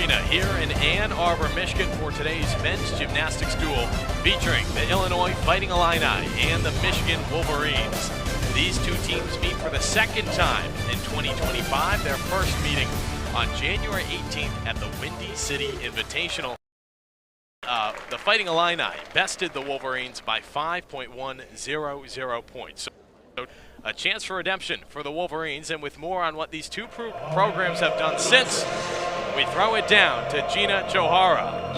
Arena here in Ann Arbor, Michigan for today's men's gymnastics duel featuring the Illinois Fighting Illini and the Michigan Wolverines. These two teams meet for the second time in 2025, their first meeting on January 18th at the Windy City Invitational. The Fighting Illini bested the Wolverines by 5.100 points. So a chance for redemption for the Wolverines, and with more on what these two programs have done since, we throw it down to Gina Johara.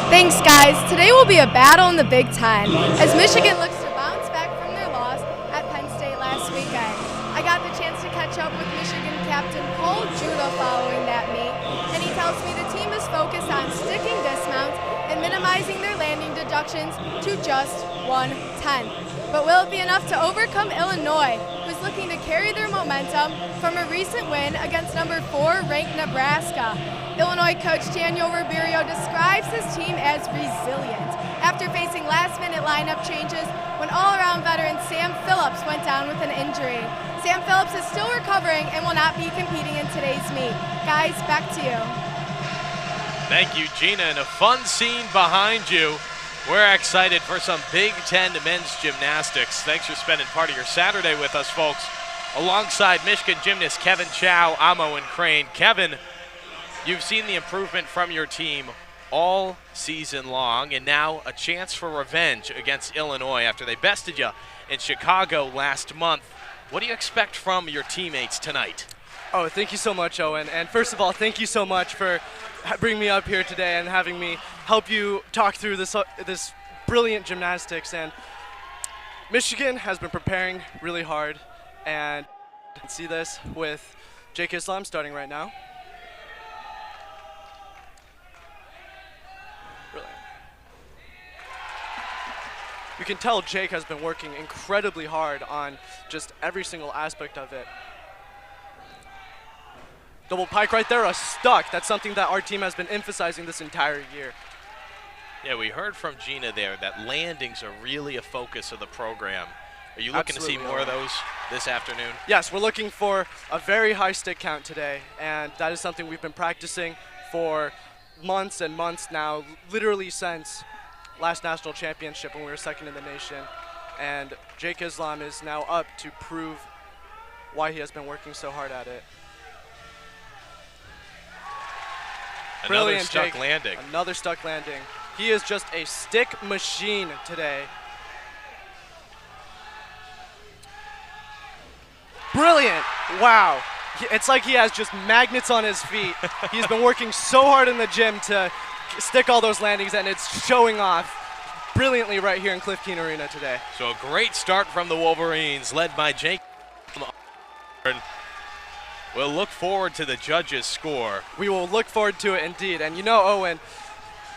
Thanks, guys. Today will be a battle in the Big Ten as Michigan looks to bounce back from their loss at Penn State last weekend. I got the chance to catch up with Michigan captain Paul Judah following that meet, and he tells me the team is focused on sticking dismounts and minimizing their landing deductions to just 1/10. But will it be enough to overcome Illinois, who's looking to carry their momentum from a recent win against number 4 ranked Nebraska? Illinois coach Daniel Ribeiro describes his team as resilient after facing last-minute lineup changes when all-around veteran Sam Phillips went down with an injury. Sam Phillips is still recovering and will not be competing in today's meet. Guys, back to you. Thank you, Gina, and a fun scene behind you. We're excited for some Big Ten men's gymnastics. Thanks for spending part of your Saturday with us, folks, alongside Michigan gymnasts Kevin Chow, Amo, and Crane. Kevin, you've seen the improvement from your team all season long, and now a chance for revenge against Illinois after they bested you in Chicago last month. What do you expect from your teammates tonight? Oh, thank you so much, Owen. And first of all, thank you so much for bringing me up here today and having me help you talk through this brilliant gymnastics. And Michigan has been preparing really hard, and you can see this with Jake Islam starting right now. Brilliant. You can tell Jake has been working incredibly hard on just every single aspect of it. Double pike right there, a stuck. That's something that our team has been emphasizing this entire year. Yeah, we heard from Gina there that landings are really a focus of the program. Are you looking Absolutely. to see more of those this afternoon? Yes, we're looking for a very high stick count today, and that is something we've been practicing for months and months now, literally since last national championship when we were second in the nation. And Jake Islam is now up to prove why he has been working so hard at it. Another Brilliant, stuck Jake. landing. Another stuck landing. He is just a stick machine today. Brilliant. Wow. It's like he has just magnets on his feet. He's been working so hard in the gym to stick all those landings, and it's showing off brilliantly right here in Cliff Keen Arena today. So a great start from the Wolverines, led by Jake. We'll look forward to the judges' score. We will look forward to it indeed. And you know, Owen,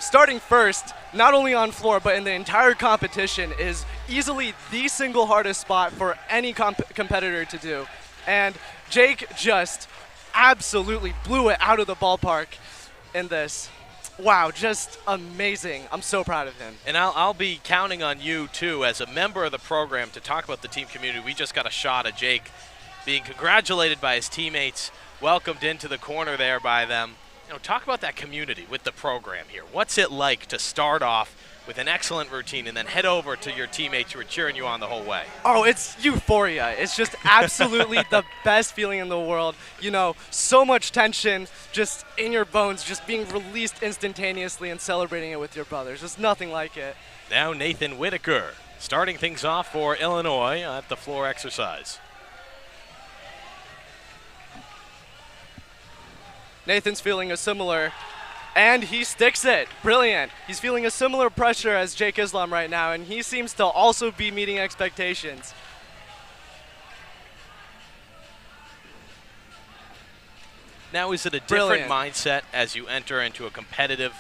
starting first, not only on floor, but in the entire competition, is easily the single hardest spot for any competitor to do. And Jake just absolutely blew it out of the ballpark in this. Wow, just amazing. I'm so proud of him. And I'll be counting on you, too, as a member of the program to talk about the team community. We just got a shot of Jake being congratulated by his teammates, welcomed into the corner there by them. You know, talk about that community with the program here. What's it like to start off with an excellent routine and then head over to your teammates who are cheering you on the whole way? Oh, it's euphoria. It's just absolutely the best feeling in the world. You know, so much tension just in your bones, just being released instantaneously and celebrating it with your brothers. There's nothing like it. Now Nathan Whitaker starting things off for Illinois at the floor exercise. Nathan's feeling a similar, and he sticks it. Brilliant. He's feeling a similar pressure as Jake Islam right now, and he seems to also be meeting expectations. Now, is it a different mindset as you enter into a competitive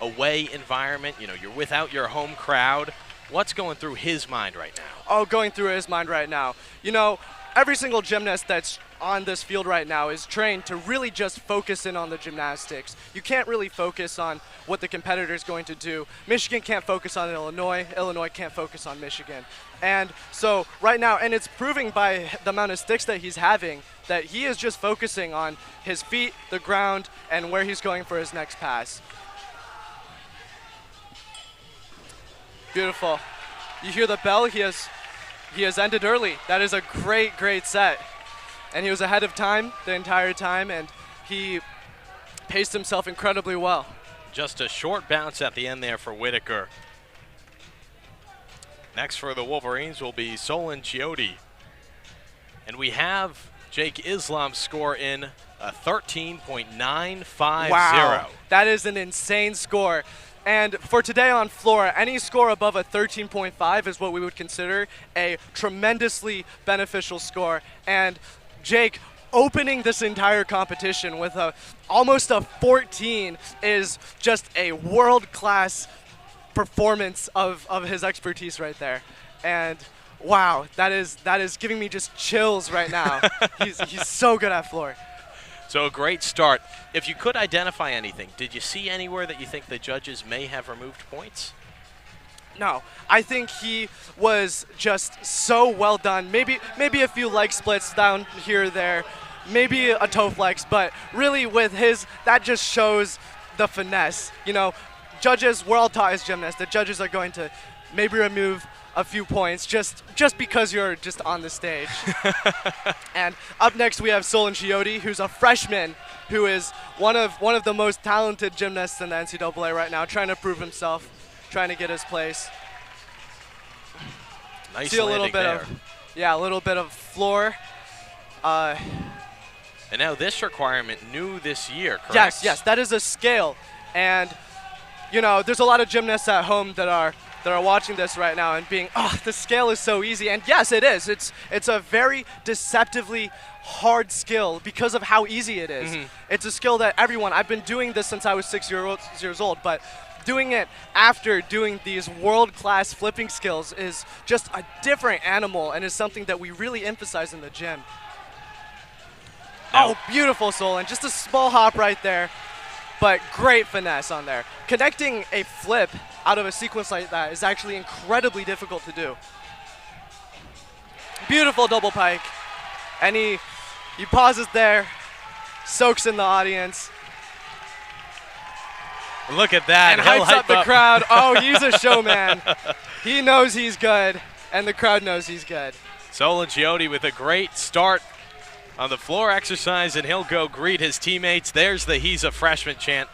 away environment? You know, you're without your home crowd. What's going through his mind right now? Oh, going through his mind right now. You know, every single gymnast that's on this field right now is trained to really just focus in on the gymnastics. You can't really focus on what the competitor is going to do. Michigan can't focus on Illinois. Illinois can't focus on Michigan. And so right now, and it's proving by the amount of sticks that he's having, that he is just focusing on his feet, the ground, and where he's going for his next pass. Beautiful. You hear the bell? He has ended early. That is a great, great set. And he was ahead of time the entire time, and he paced himself incredibly well. Just a short bounce at the end there for Whitaker. Next for the Wolverines will be Solon Chiotti. And we have Jake Islam's score in a 13.950. Wow, that is an insane score. And for today on floor, any score above a 13.5 is what we would consider a tremendously beneficial score. And Jake opening this entire competition with almost a 14 is just a world-class performance of his expertise right there. And wow, that is giving me just chills right now. He's so good at floor. So a great start. If you could identify anything, did you see anywhere that you think the judges may have removed points? No, I think he was just so well done. Maybe a few leg splits down here or there, maybe a toe flex, but really with his, that just shows the finesse. You know, judges, we're all taught as gymnasts, the judges are going to maybe remove a few points just because you're just on the stage. And up next we have Solon Chiotti, who's a freshman, who is one of the most talented gymnasts in the NCAA right now, trying to prove himself, trying to get his place. Nice See a little bit there. a little bit of floor. And now this requirement new this year, correct? Yes, that is a scale. And you know, there's a lot of gymnasts at home that are watching this right now and being, oh, the scale is so easy. And yes, it is. It's a very deceptively hard skill because of how easy it is. Mm-hmm. It's a skill that everyone, I've been doing this since I was 6 years old, but doing it after doing these world-class flipping skills is just a different animal and is something that we really emphasize in the gym. Now, oh, beautiful, Solon. Just a small hop right there, but great finesse on there. Connecting a flip out of a sequence like that is actually incredibly difficult to do. Beautiful double pike. And he pauses there, soaks in the audience. Look at that. And hypes up the crowd. Oh, he's a showman. He knows he's good, and the crowd knows he's good. Solon Chiotti with a great start on the floor exercise, and he'll go greet his teammates. There's the "He's a Freshman" chant.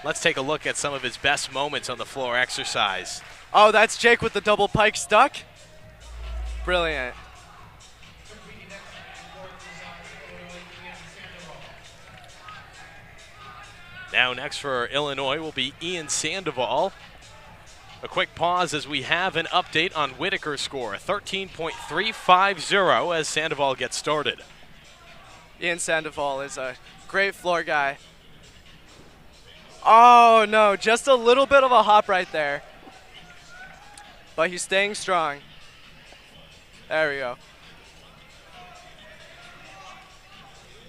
Let's take a look at some of his best moments on the floor exercise. Oh, that's Jake with the double pike stuck. Brilliant. Now next for Illinois will be Ian Sandoval. A quick pause as we have an update on Whitaker's score, 13.350 as Sandoval gets started. Ian Sandoval is a great floor guy. Oh no, just a little bit of a hop right there. But he's staying strong. There we go.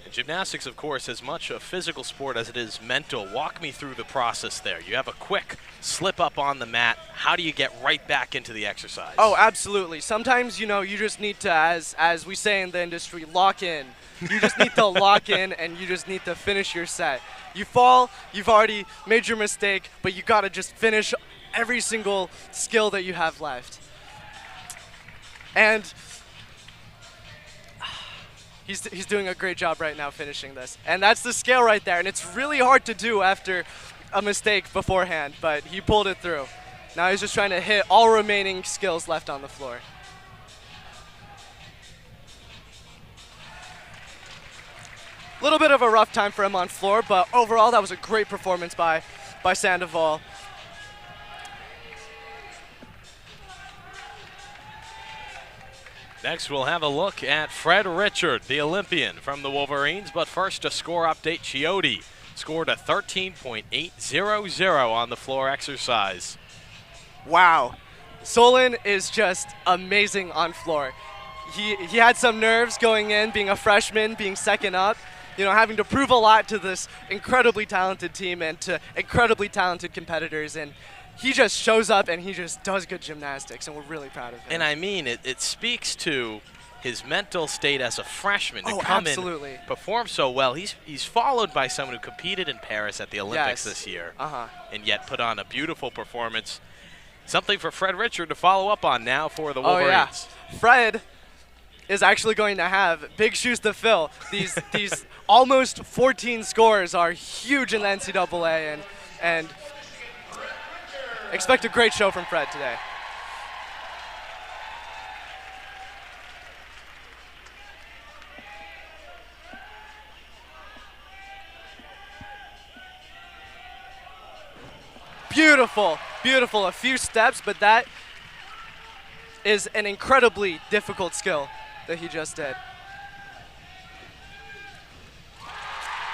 And gymnastics, of course, as much a physical sport as it is mental. Walk me through the process there. You have a quick slip up on the mat. How do you get right back into the exercise? Oh, absolutely. Sometimes, you know, you just need to, as we say in the industry, lock in. You just need to lock in, and you just need to finish your set. You fall, you've already made your mistake, but you got to just finish every single skill that you have left. And he's doing a great job right now finishing this. And that's the scale right there, and it's really hard to do after a mistake beforehand, but he pulled it through. Now he's just trying to hit all remaining skills left on the floor. A little bit of a rough time for him on floor, but overall that was a great performance by Sandoval. Next, we'll have a look at Fred Richard, the Olympian from the Wolverines. But first, a score update. Chiotti scored a 13.800 on the floor exercise. Wow. Solon is just amazing on floor. he had some nerves going in, being a freshman, being second up, you know, having to prove a lot to this incredibly talented team and to incredibly talented competitors. And he just shows up and he just does good gymnastics, and we're really proud of him. And I mean, it speaks to his mental state as a freshman to come absolutely. in, perform so well. He's followed by someone who competed in Paris at the Olympics this year, and yet put on a beautiful performance. Something for Fred Richard to follow up on now for the Wolverines. Oh, yeah. Fred is actually going to have big shoes to fill. These almost 14 scores are huge in the NCAA, and expect a great show from Fred today. Beautiful, beautiful. A few steps, but that is an incredibly difficult skill that he just did.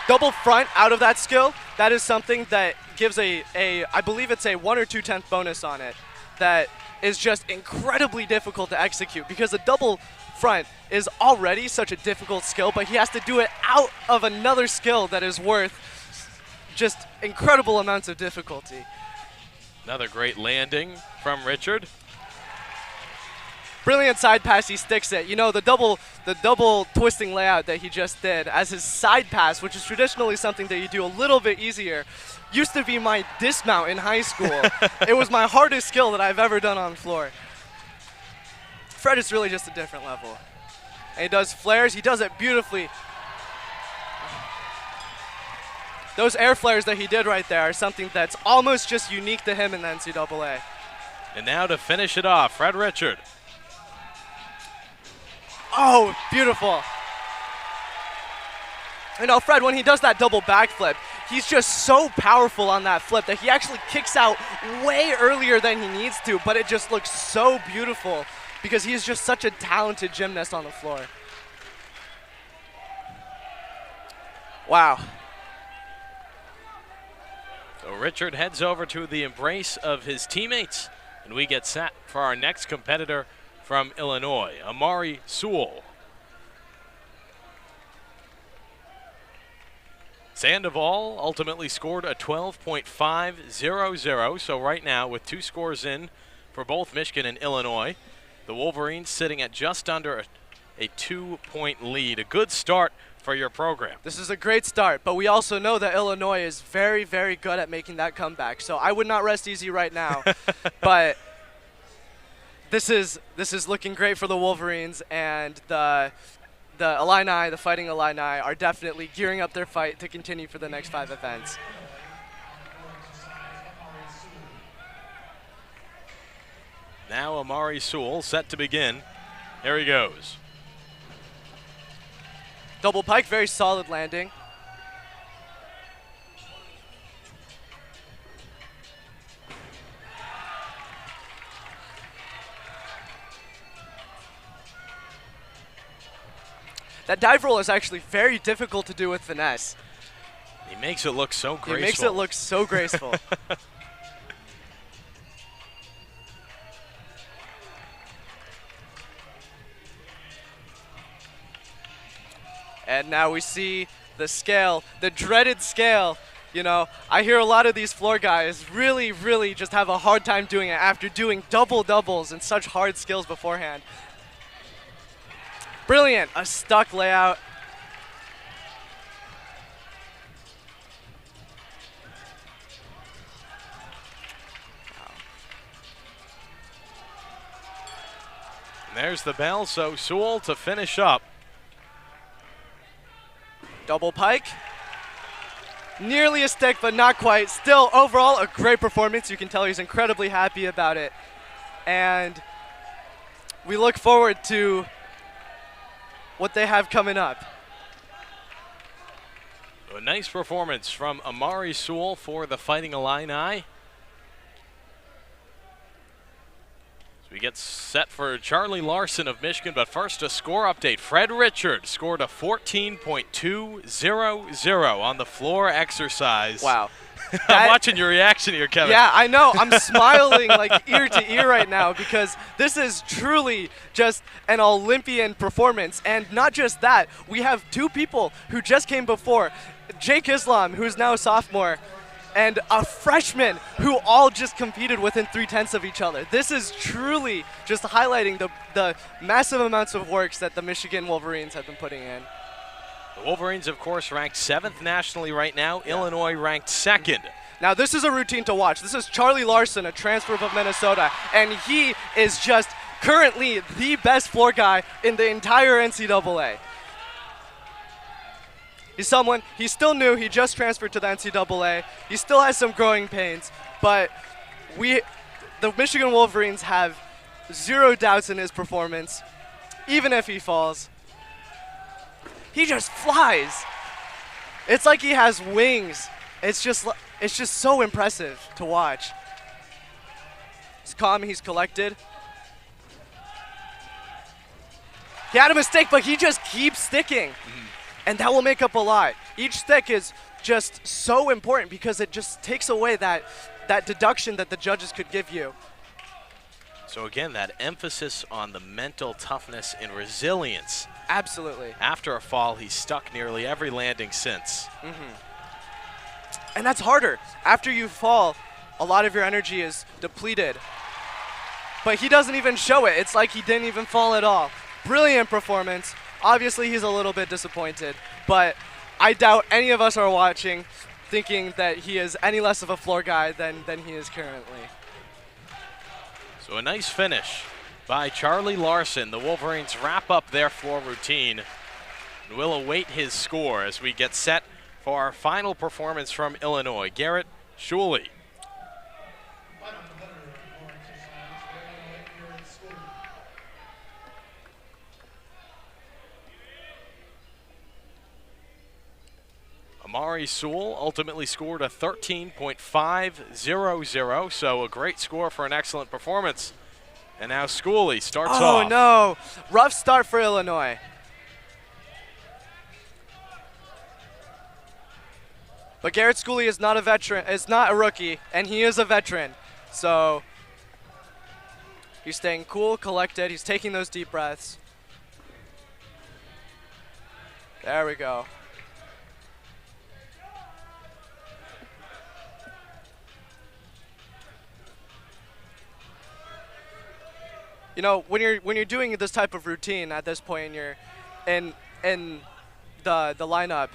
Double front out of that skill, that is something that gives I believe it's a 1 or 2/10 bonus on it. That is just incredibly difficult to execute because a double front is already such a difficult skill, but he has to do it out of another skill that is worth just incredible amounts of difficulty. Another great landing from Richard. Brilliant side pass, he sticks it. You know, the double twisting layout that he just did as his side pass, which is traditionally something that you do a little bit easier, used to be my dismount in high school. It was my hardest skill that I've ever done on the floor. Fred is really just a different level. And he does flares, he does it beautifully. Those air flares that he did right there are something that's almost just unique to him in the NCAA. And now to finish it off, Fred Richard. Oh, beautiful. You know, Fred, when he does that double backflip, he's just so powerful on that flip that he actually kicks out way earlier than he needs to, but it just looks so beautiful because he's just such a talented gymnast on the floor. Wow. So Richard heads over to the embrace of his teammates, and we get set for our next competitor from Illinois, Amari Sewell. Sandoval ultimately scored a 12.500, so right now with 2 scores in for both Michigan and Illinois, the Wolverines sitting at just under a 2-point lead. A good start for your program. This is a great start, but we also know that Illinois is very, very good at making that comeback, so I would not rest easy right now. But this is looking great for the Wolverines, and the Illini, the Fighting Illini, are definitely gearing up their fight to continue for the next 5 events. Now Amari Sewell set to begin. Here he goes. Double pike, very solid landing. That dive roll is actually very difficult to do with finesse. He makes it look so graceful. He makes it look so graceful. And now we see the scale, the dreaded scale. You know, I hear a lot of these floor guys really, really just have a hard time doing it after doing doubles and such hard skills beforehand. Brilliant, a stuck layout. And there's the bell, so Sewell to finish up. Double pike. Nearly a stick, but not quite. Still, overall, a great performance. You can tell he's incredibly happy about it. And we look forward to what they have coming up. A nice performance from Amari Sewell for the Fighting Illini. So we get gets set for Charlie Larson of Michigan, but first a score update. Fred Richard scored a 14.200 on the floor exercise. Wow. I'm watching your reaction here, Kevin. Yeah, I know. I'm smiling like ear to ear right now because this is truly just an Olympian performance. And not just that, we have two people who just came before. Jake Islam, who's now a sophomore, and a freshman who all just competed within 3/10 of each other. This is truly just highlighting the massive amounts of works that the Michigan Wolverines have been putting in. The Wolverines, of course, ranked 7th nationally right now. Yeah. Illinois ranked 2nd. Now, this is a routine to watch. This is Charlie Larson, a transfer from Minnesota, and he is just currently the best floor guy in the entire NCAA. He's still new, he just transferred to the NCAA. He still has some growing pains, but the Michigan Wolverines have zero doubts in his performance, even if he falls. He just flies. It's like he has wings. It's just so impressive to watch. He's calm, he's collected. He had a mistake, but he just keeps sticking. And that will make up a lot. Each stick is just so important because it just takes away that deduction that the judges could give you. So again, that emphasis on the mental toughness and resilience. Absolutely. After a fall, he's stuck nearly every landing since. And that's harder. After you fall, a lot of your energy is depleted. But he doesn't even show it. It's like he didn't even fall at all. Brilliant performance. Obviously, he's a little bit disappointed, but I doubt any of us are watching thinking that he is any less of a floor guy than he is currently. So a nice finish by Charlie Larson. The Wolverines wrap up their floor routine, and we'll await his score as we get set for our final performance from Illinois. Garrett Shuley. Amari Sewell ultimately scored a 13.500, so a great score for an excellent performance. And now Schooley starts off. Oh no, rough start for Illinois. But Garrett Schooley is not a veteran, is not a rookie, and he is a veteran. So he's staying cool, collected, he's taking those deep breaths. There we go. You know, when you're doing this type of routine at this point in the lineup,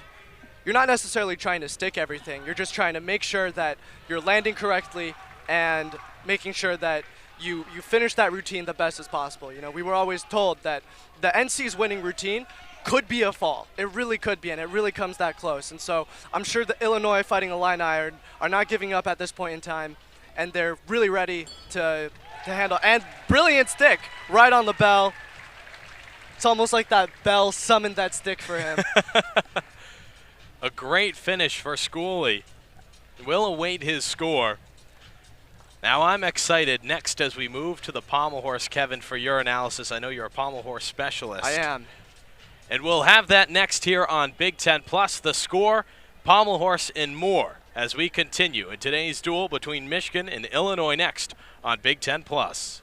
you're not necessarily trying to stick everything. You're just trying to make sure that you're landing correctly and making sure that you finish that routine the best as possible. You know, we were always told that the NC's winning routine could be a fall. It really could be, and it really comes that close. And so I'm sure the Illinois Fighting Illini are not giving up at this point in time, and they're really ready to handle. And brilliant stick right on the bell. It's almost like that bell summoned that stick for him. A great finish for Schooley. We'll await his score. Now I'm excited next as we move to the pommel horse, Kevin, for your analysis. I know you're a pommel horse specialist. I am. And we'll have that next here on Big Ten Plus, the score, pommel horse, and more as we continue in today's duel between Michigan and Illinois next on Big Ten Plus.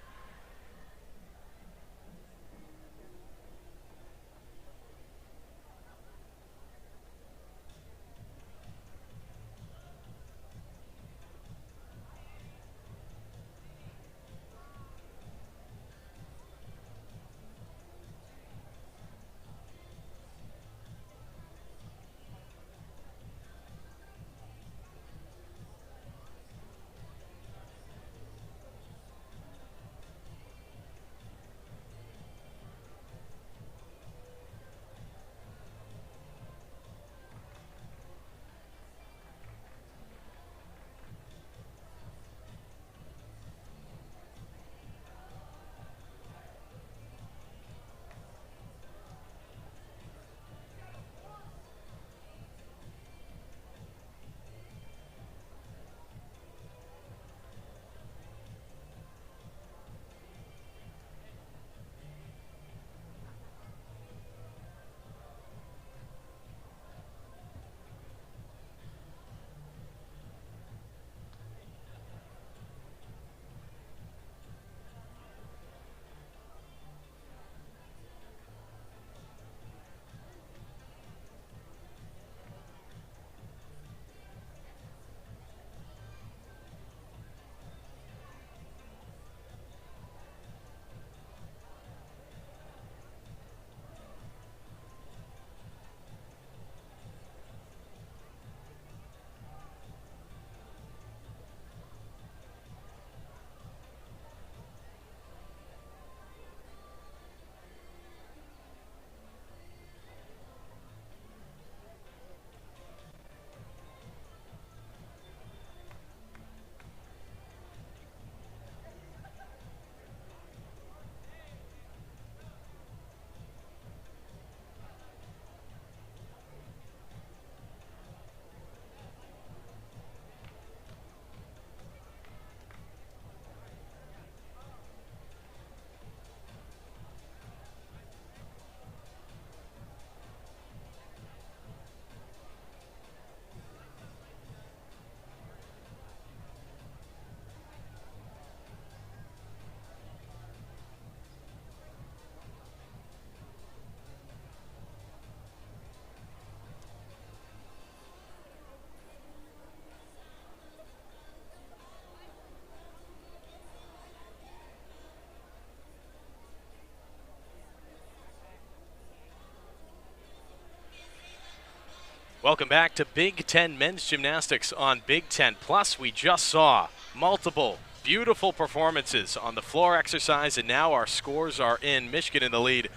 Welcome back to Big Ten Men's Gymnastics on Big Ten Plus. We just saw multiple beautiful performances on the floor exercise, and now our scores are in. Michigan in the lead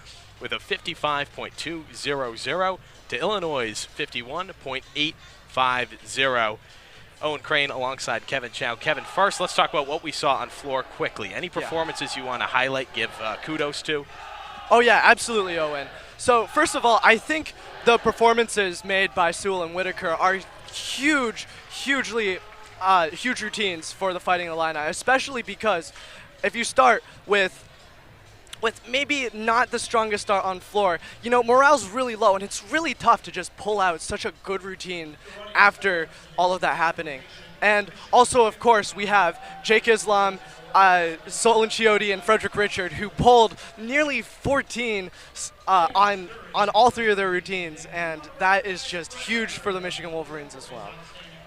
with a 55.200 to Illinois' 51.850. Owen Crane alongside Kevin Chow. Kevin, first, let's talk about what we saw on floor quickly. Any performances you want to highlight, give kudos to? Oh, yeah, absolutely, Owen. So, first of all, I think the performances made by Sewell and Whitaker are huge routines for the Fighting Illini, especially because if you start with maybe not the strongest start on floor, you know, morale's really low, and it's really tough to just pull out such a good routine after all of that happening. And also, of course, we have Jake Islam, Solon Chiotti, and Frederick Richard, who pulled nearly 14 on all three of their routines, and that is just huge for the Michigan Wolverines as well.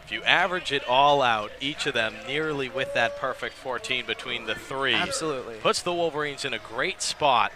If you average it all out, each of them nearly with that perfect 14 between the three. Absolutely. Puts the Wolverines in a great spot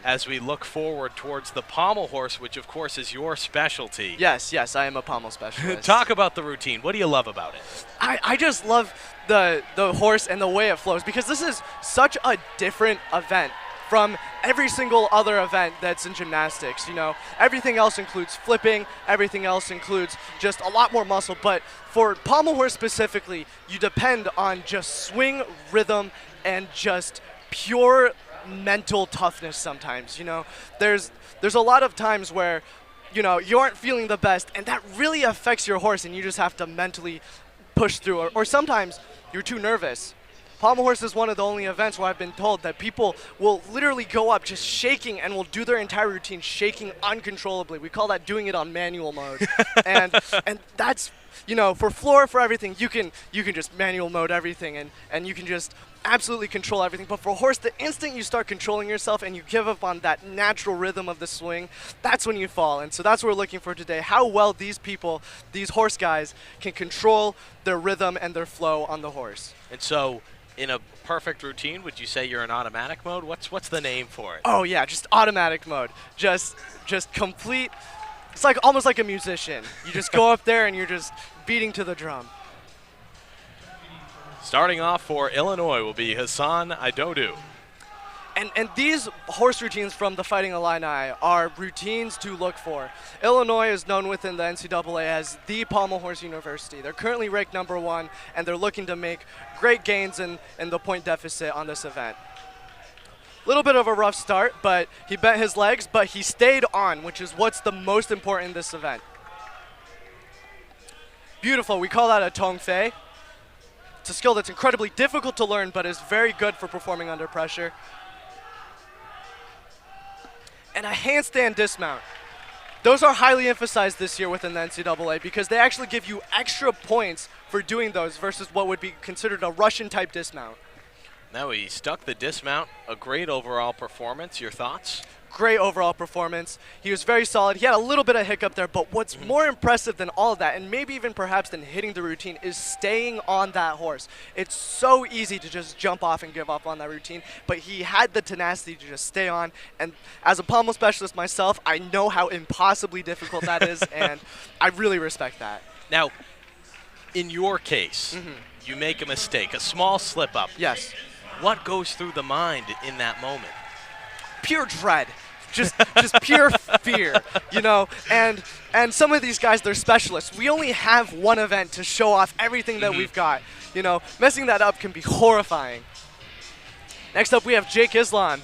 as we look forward towards the pommel horse, which of course is your specialty. Yes, I am a pommel specialist. Talk about the routine. What do you love about it? I just love the horse and the way it flows, because this is such a different event from every single other event that's in gymnastics. You know, everything else includes flipping, everything else includes just a lot more muscle, but for pommel horse specifically, you depend on just swing rhythm and just pure mental toughness sometimes. You know, there's a lot of times where, you know, you aren't feeling the best, and that really affects your horse, and you just have to mentally push through, or sometimes you're too nervous. Pommel horse is one of the only events where I've been told that people will literally go up just shaking and will do their entire routine shaking uncontrollably. We call that doing it on manual mode. and that's, you know, for floor, for everything, you can just manual mode everything, and you can just absolutely control everything. But for horse, the instant you start controlling yourself and you give up on that natural rhythm of the swing, that's when you fall. And so that's what we're looking for today, how well these people, these horse guys, can control their rhythm and their flow on the horse. And so, in a perfect routine, would you say you're in automatic mode? What's the name for it? Oh yeah, just automatic mode. Just complete. It's like almost like a musician. You just go up there and you're just beating to the drum. Starting off for Illinois will be Hassan Idodu. And these horse routines from the Fighting Illini are routines to look for. Illinois is known within the NCAA as the Pommel Horse University. They're currently ranked #1, and they're looking to make great gains in the point deficit on this event. A little bit of a rough start, but he bent his legs, but he stayed on, which is what's the most important in this event. Beautiful. We call that a tong fei. It's a skill that's incredibly difficult to learn, but is very good for performing under pressure. And a handstand dismount. Those are highly emphasized this year within the NCAA because they actually give you extra points for doing those versus what would be considered a Russian-type dismount. Now he stuck the dismount. A great overall performance. Your thoughts? Great overall performance. He was very solid. He had a little bit of hiccup there, but what's more impressive than all of that, and maybe even perhaps than hitting the routine, is staying on that horse. It's so easy to just jump off and give up on that routine, but he had the tenacity to just stay on, and as a pommel specialist myself, I know how impossibly difficult that is, and I really respect that. Now, in your case, you make a mistake, a small slip-up. Yes. What goes through the mind in that moment? Pure dread, just pure fear, you know. And some of these guys, they're specialists. We only have one event to show off everything that we've got. You know, messing that up can be horrifying. Next up, we have Jake Islam,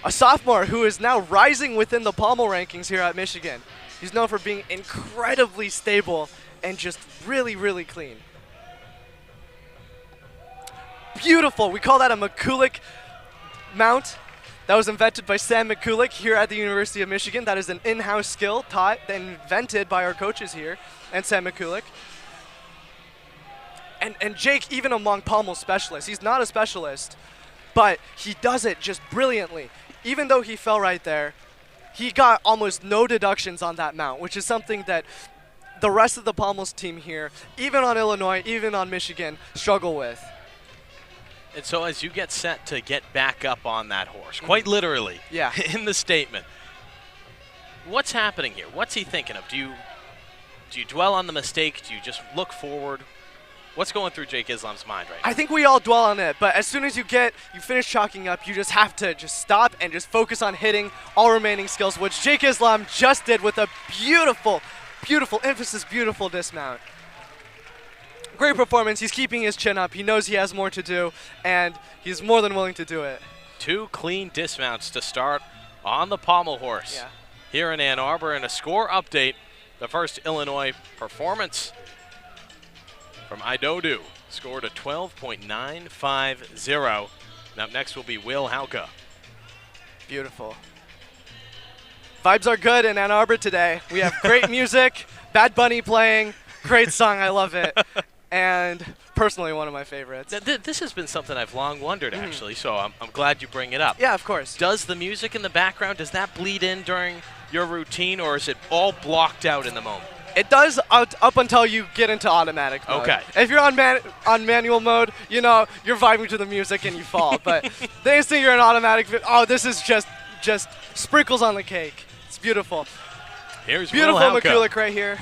a sophomore who is now rising within the pommel rankings here at Michigan. He's known for being incredibly stable and just really, really clean. Beautiful. We call that a McCulloch mount. That was invented by Sam McCulloch here at the University of Michigan. That is an in-house skill taught and invented by our coaches here and Sam McCulloch. And Jake, even among pommel specialists, he's not a specialist, but he does it just brilliantly. Even though he fell right there, he got almost no deductions on that mount, which is something that the rest of the pommels team here, even on Illinois, even on Michigan, struggle with. And so as you get set to get back up on that horse, quite literally, yeah, in the statement, What's happening here? What's he thinking of? Do you dwell on the mistake? Do you just look forward? What's going through Jake Islam's mind right now? I think we all dwell on it, but as soon as you finish chalking up, you just have to just stop and just focus on hitting all remaining skills, which Jake Islam just did with a beautiful, beautiful emphasis, beautiful dismount. Great performance. He's keeping his chin up. He knows he has more to do, and he's more than willing to do it. 2 clean dismounts to start on the pommel horse here in Ann Arbor. And a score update, the first Illinois performance from Idodu scored a 12.950. And up next will be Will Hauke. Beautiful. Vibes are good in Ann Arbor today. We have great music, Bad Bunny playing, great song, I love it. And personally, one of my favorites. This has been something I've long wondered, actually, so I'm glad you bring it up. Yeah, of course. Does the music in the background, does that bleed in during your routine, or is it all blocked out in the moment? It does up until you get into automatic mode. Okay. If you're on manual mode, you know, you're vibing to the music and you fall. But the instant you're in automatic, this is just sprinkles on the cake. It's beautiful. Here's beautiful Will Hauke. McCulloch right here.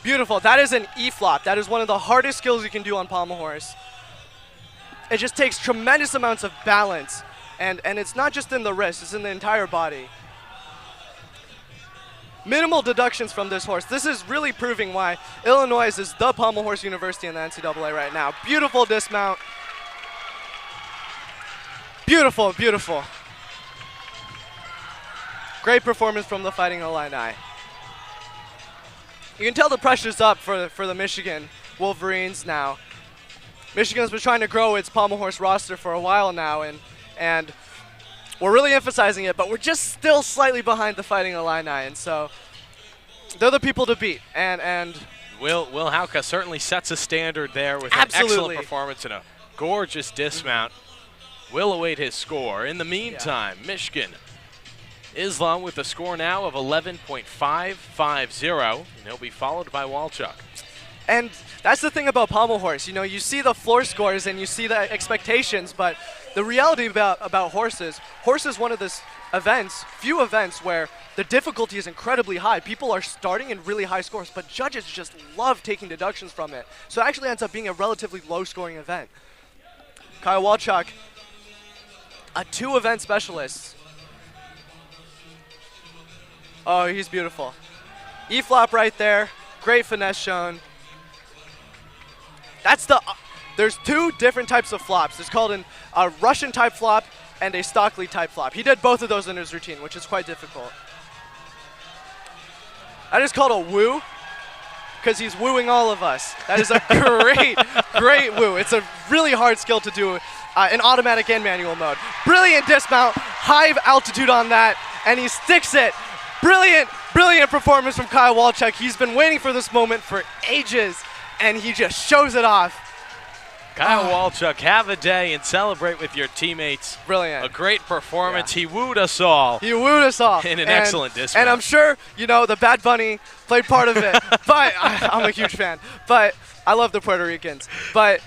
Beautiful. That is an E-flop. That is one of the hardest skills you can do on pommel horse. It just takes tremendous amounts of balance, and it's not just in the wrist, it's in the entire body. Minimal deductions from this horse. This is really proving why Illinois is the pommel horse university in the NCAA right now. Beautiful dismount. Beautiful, beautiful. Great performance from the Fighting Illini. You can tell the pressure's up for the Michigan Wolverines now. Michigan's been trying to grow its pommel horse roster for a while now, and we're really emphasizing it, but we're just still slightly behind the Fighting Illini, and so they're the people to beat. And Will Hauke certainly sets a standard there with an excellent performance and a gorgeous dismount. Will await his score. In the meantime, Michigan Islam with a score now of 11.550, and he'll be followed by Walchuk. And that's the thing about pommel horse. You know, you see the floor scores and you see the expectations, but the reality about horse is one of those few events where the difficulty is incredibly high. People are starting in really high scores, but judges just love taking deductions from it. So it actually ends up being a relatively low-scoring event. Kyle Walchuk, a 2-event specialist. Oh, he's beautiful. E-flop right there. Great finesse shown. There's 2 different types of flops. It's called a Russian type flop and a Stockley type flop. He did both of those in his routine, which is quite difficult. That is called a woo, because he's wooing all of us. That is a great woo. It's a really hard skill to do in automatic and manual mode. Brilliant dismount, high altitude on that, and he sticks it. Brilliant performance from Kyle Walchuk. He's been waiting for this moment for ages, and he just shows it off. Kyle Walchuk, have a day and celebrate with your teammates. Brilliant. A great performance. Yeah. He wooed us all. He wooed us all. In an excellent dismount. And I'm sure, you know, the Bad Bunny played part of it. But I'm a huge fan. But I love the Puerto Ricans. But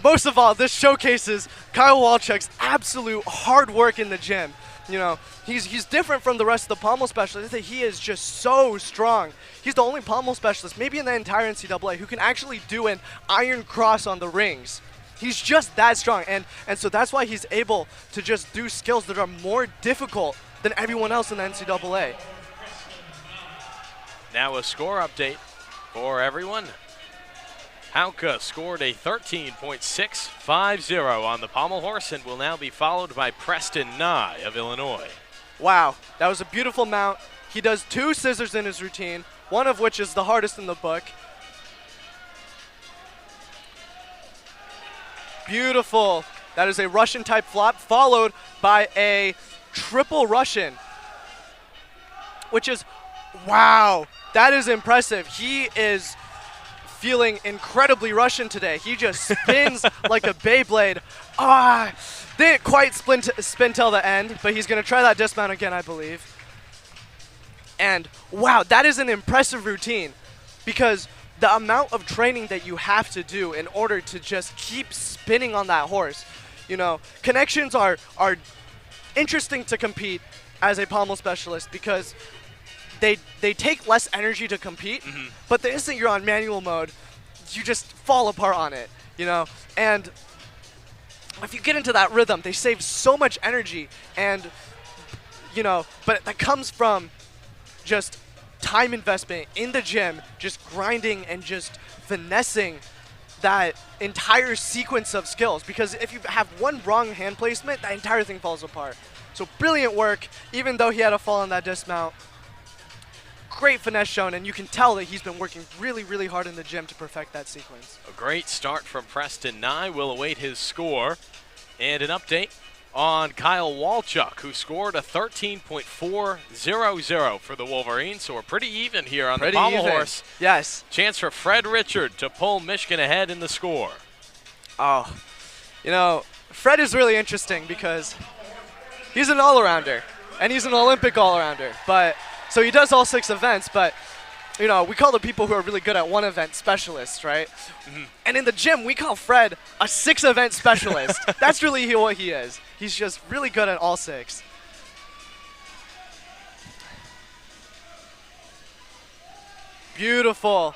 most of all, this showcases Kyle Walchuk's absolute hard work in the gym. You know, he's different from the rest of the pommel specialists. He is just so strong. He's the only pommel specialist, maybe in the entire NCAA, who can actually do an iron cross on the rings. He's just that strong, and so that's why he's able to just do skills that are more difficult than everyone else in the NCAA. Now a score update for everyone. Hauke scored a 13.650 on the pommel horse and will now be followed by Preston Nye of Illinois. Wow, that was a beautiful mount. He does 2 scissors in his routine, one of which is the hardest in the book. Beautiful. That is a Russian type flop followed by a triple Russian, which is, wow, that is impressive. He is feeling incredibly Russian today. He just spins like a Beyblade. Didn't quite spin till the end, but he's going to try that dismount again, I believe. And wow, that is an impressive routine, because the amount of training that you have to do in order to just keep spinning on that horse. You know, connections are interesting to compete as a pommel specialist because they take less energy to compete, but the instant you're on manual mode, you just fall apart on it, you know? And if you get into that rhythm, they save so much energy, and, you know, but that comes from just time investment in the gym, just grinding and just finessing that entire sequence of skills, because if you have one wrong hand placement, that entire thing falls apart. So brilliant work, even though he had a fall on that dismount. Great finesse shown, and you can tell that he's been working really, really hard in the gym to perfect that sequence. A great start from Preston Nye. We'll await his score. And an update on Kyle Walchuk, who scored a 13.400 for the Wolverines. So we're pretty even here on the pommel horse. Yes. Chance for Fred Richard to pull Michigan ahead in the score. Oh, you know, Fred is really interesting because he's an all-arounder, and he's an Olympic all-arounder. But so he does all 6 events, but you know, we call the people who are really good at one event specialists, right? And in the gym, we call Fred a 6-event specialist. That's really what he is. He's just really good at all 6. Beautiful.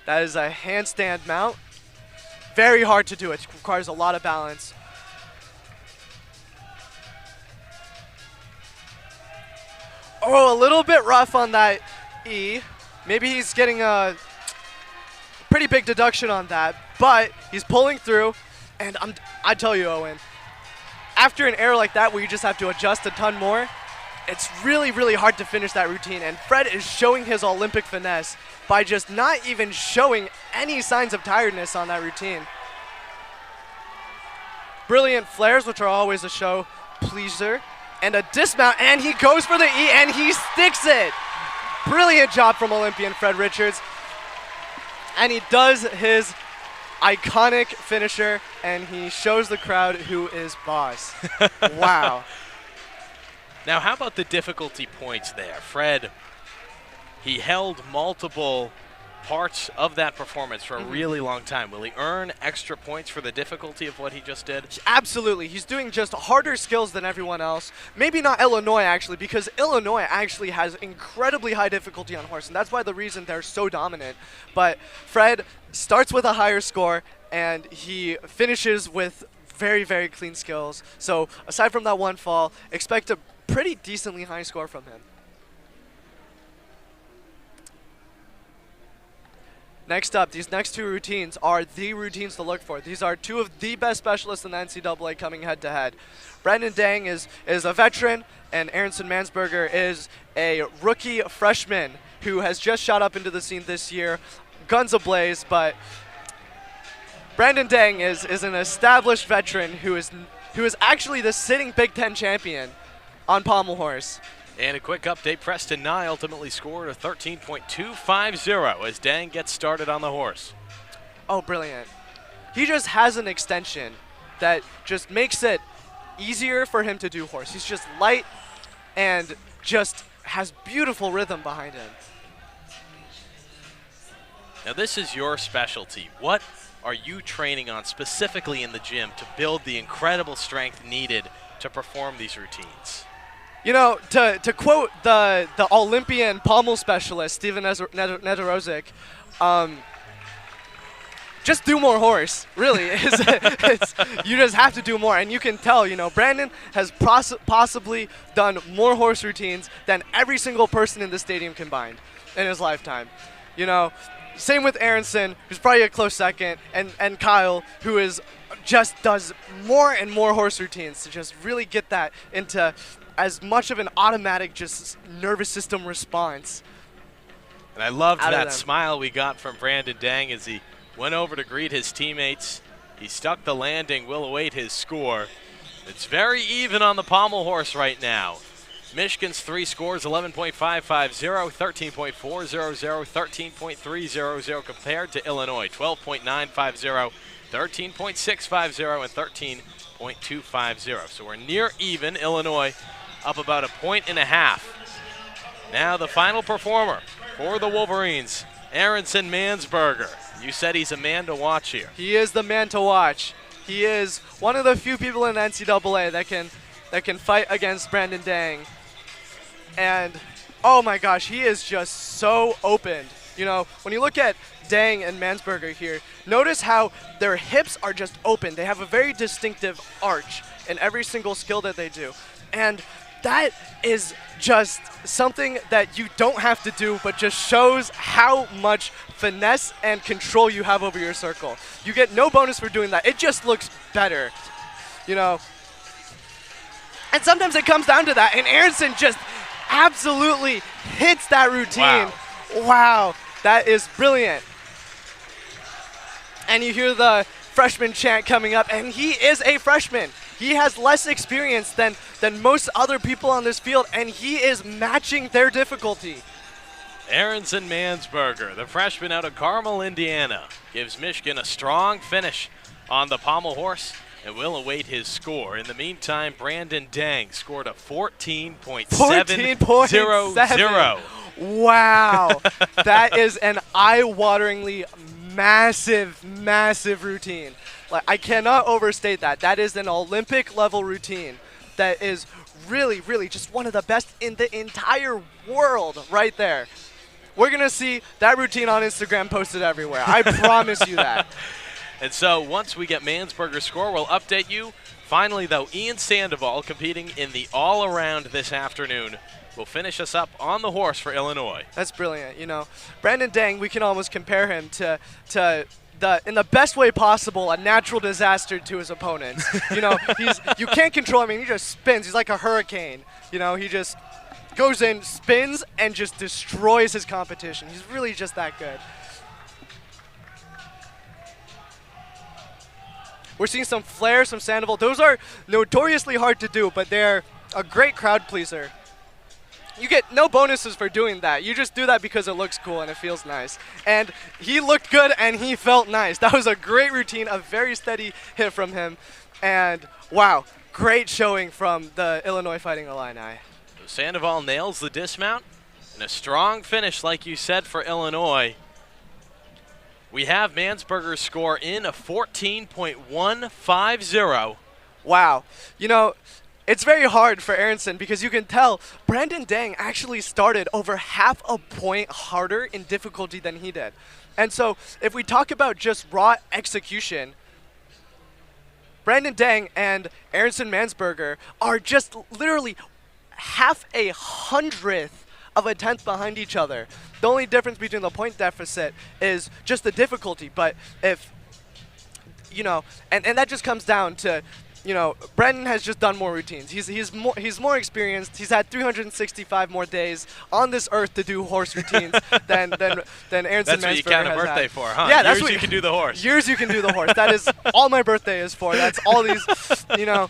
That is a handstand mount. Very hard to do. It requires a lot of balance. Oh, a little bit rough on that E. Maybe he's getting a pretty big deduction on that, but he's pulling through, and I tell you, Owen, after an error like that where you just have to adjust a ton more, it's really, really hard to finish that routine, and Fred is showing his Olympic finesse by just not even showing any signs of tiredness on that routine. Brilliant flares, which are always a show pleaser. And a dismount, and he goes for the E, and he sticks it. Brilliant job from Olympian Fred Richards. And he does his iconic finisher, and he shows the crowd who is boss. Wow. Now, how about the difficulty points there? Fred, he held multiple parts of that performance for a really long time. Will he earn extra points for the difficulty of what he just did? Absolutely. He's doing just harder skills than everyone else. Maybe not Illinois, actually, because Illinois actually has incredibly high difficulty on horse, and that's why the reason they're so dominant. But Fred starts with a higher score, and he finishes with very, very clean skills. So aside from that one fall, expect a pretty decently high score from him. Next up, these next 2 routines are the routines to look for. These are 2 of the best specialists in the NCAA coming head-to-head. Brandon Dang is a veteran, and Aronson Mansberger is a rookie freshman who has just shot up into the scene this year, guns ablaze, but Brandon Dang is an established veteran who is actually the sitting Big Ten champion on pommel horse. And a quick update, Preston Nye ultimately scored a 13.250 as Dang gets started on the horse. Oh, brilliant. He just has an extension that just makes it easier for him to do horse. He's just light and just has beautiful rhythm behind him. Now this is your specialty. What are you training on specifically in the gym to build the incredible strength needed to perform these routines? You know, to quote the Olympian pommel specialist, Steven Nedorozic, just do more horse, really. You just have to do more, and you can tell, you know, Brandon has possibly done more horse routines than every single person in the stadium combined in his lifetime. You know, same with Aronson, who's probably a close second, and Kyle, who just does more and more horse routines to just really get that into as much of an automatic just nervous system response. And I loved that smile we got from Brandon Dang as he went over to greet his teammates. He stuck the landing. We'll await his score. It's very even on the pommel horse right now. Michigan's 3 scores, 11.550, 13.400, 13.300 compared to Illinois, 12.950, 13.650, and 13.250. So we're near even. Illinois up about 1.5 points. Now the final performer for the Wolverines, Aronson Mansberger. You said he's a man to watch here. He is the man to watch. He is one of the few people in the NCAA that can fight against Brandon Dang. And oh my gosh, he is just so opened. You know, when you look at Dang and Mansberger here, notice how their hips are just open. They have a very distinctive arch in every single skill that they do. And that is just something that you don't have to do, but just shows how much finesse and control you have over your circle. You get no bonus for doing that. It just looks better, you know. And sometimes it comes down to that, and Aronson just absolutely hits that routine. Wow, that is brilliant. And you hear the freshman chant coming up, and he is a freshman. He has less experience than most other people on this field, and he is matching their difficulty. Aronson Mansberger, the freshman out of Carmel, Indiana, gives Michigan a strong finish on the pommel horse, and we'll await his score. In the meantime, Brandon Dang scored a 14.700. Wow. That is an eye-wateringly massive, massive routine. Like, I cannot overstate that. That is an Olympic-level routine that is really, really just one of the best in the entire world right there. We're going to see that routine on Instagram posted everywhere. I promise you that. And so once we get Mansberger's score, we'll update you. Finally, though, Ian Sandoval competing in the all-around this afternoon will finish us up on the horse for Illinois. That's brilliant. You know, Brandon Dang, we can almost compare him to in the best way possible, a natural disaster to his opponents. You know, you can't control him. I mean, he just spins. He's like a hurricane. You know, he just goes in, spins, and just destroys his competition. He's really just that good. We're seeing some flair, some Sandoval. Those are notoriously hard to do, but they're a great crowd pleaser. You get no bonuses for doing that. You just do that because it looks cool and it feels nice. And he looked good and he felt nice. That was a great routine, a very steady hit from him. And wow, great showing from the Illinois Fighting Illini. Sandoval nails the dismount and a strong finish, like you said, for Illinois. We have Mansberger's score in a 14.150. Wow. You know, it's very hard for Aronson because you can tell Brandon Dang actually started over half a point harder in difficulty than he did. And so if we talk about just raw execution, Brandon Dang and Aronson Mansberger are just literally half a hundredth of a tenth behind each other. The only difference between the point deficit is just the difficulty. But if, you know, and that just comes down to, you know, Brandon has just done more routines. He's more experienced. He's had 365 more days on this earth to do horse routines than Aronson Mansberger has. That's what you count a birthday for, huh? Yeah, that's years what you can do the horse. Years you can do the horse. That is all my birthday is for. That's all these, you know,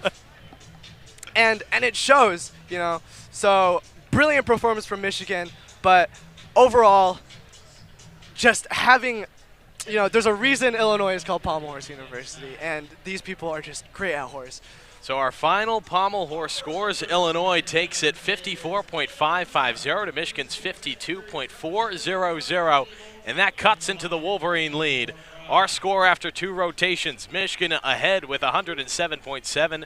and it shows, you know. So brilliant performance from Michigan, but overall, just having. You know, there's a reason Illinois is called Pommel Horse University, and these people are just great at horse. So our final pommel horse scores, Illinois takes it 54.550 to Michigan's 52.400, and that cuts into the Wolverine lead. Our score after two rotations, Michigan ahead with 107.7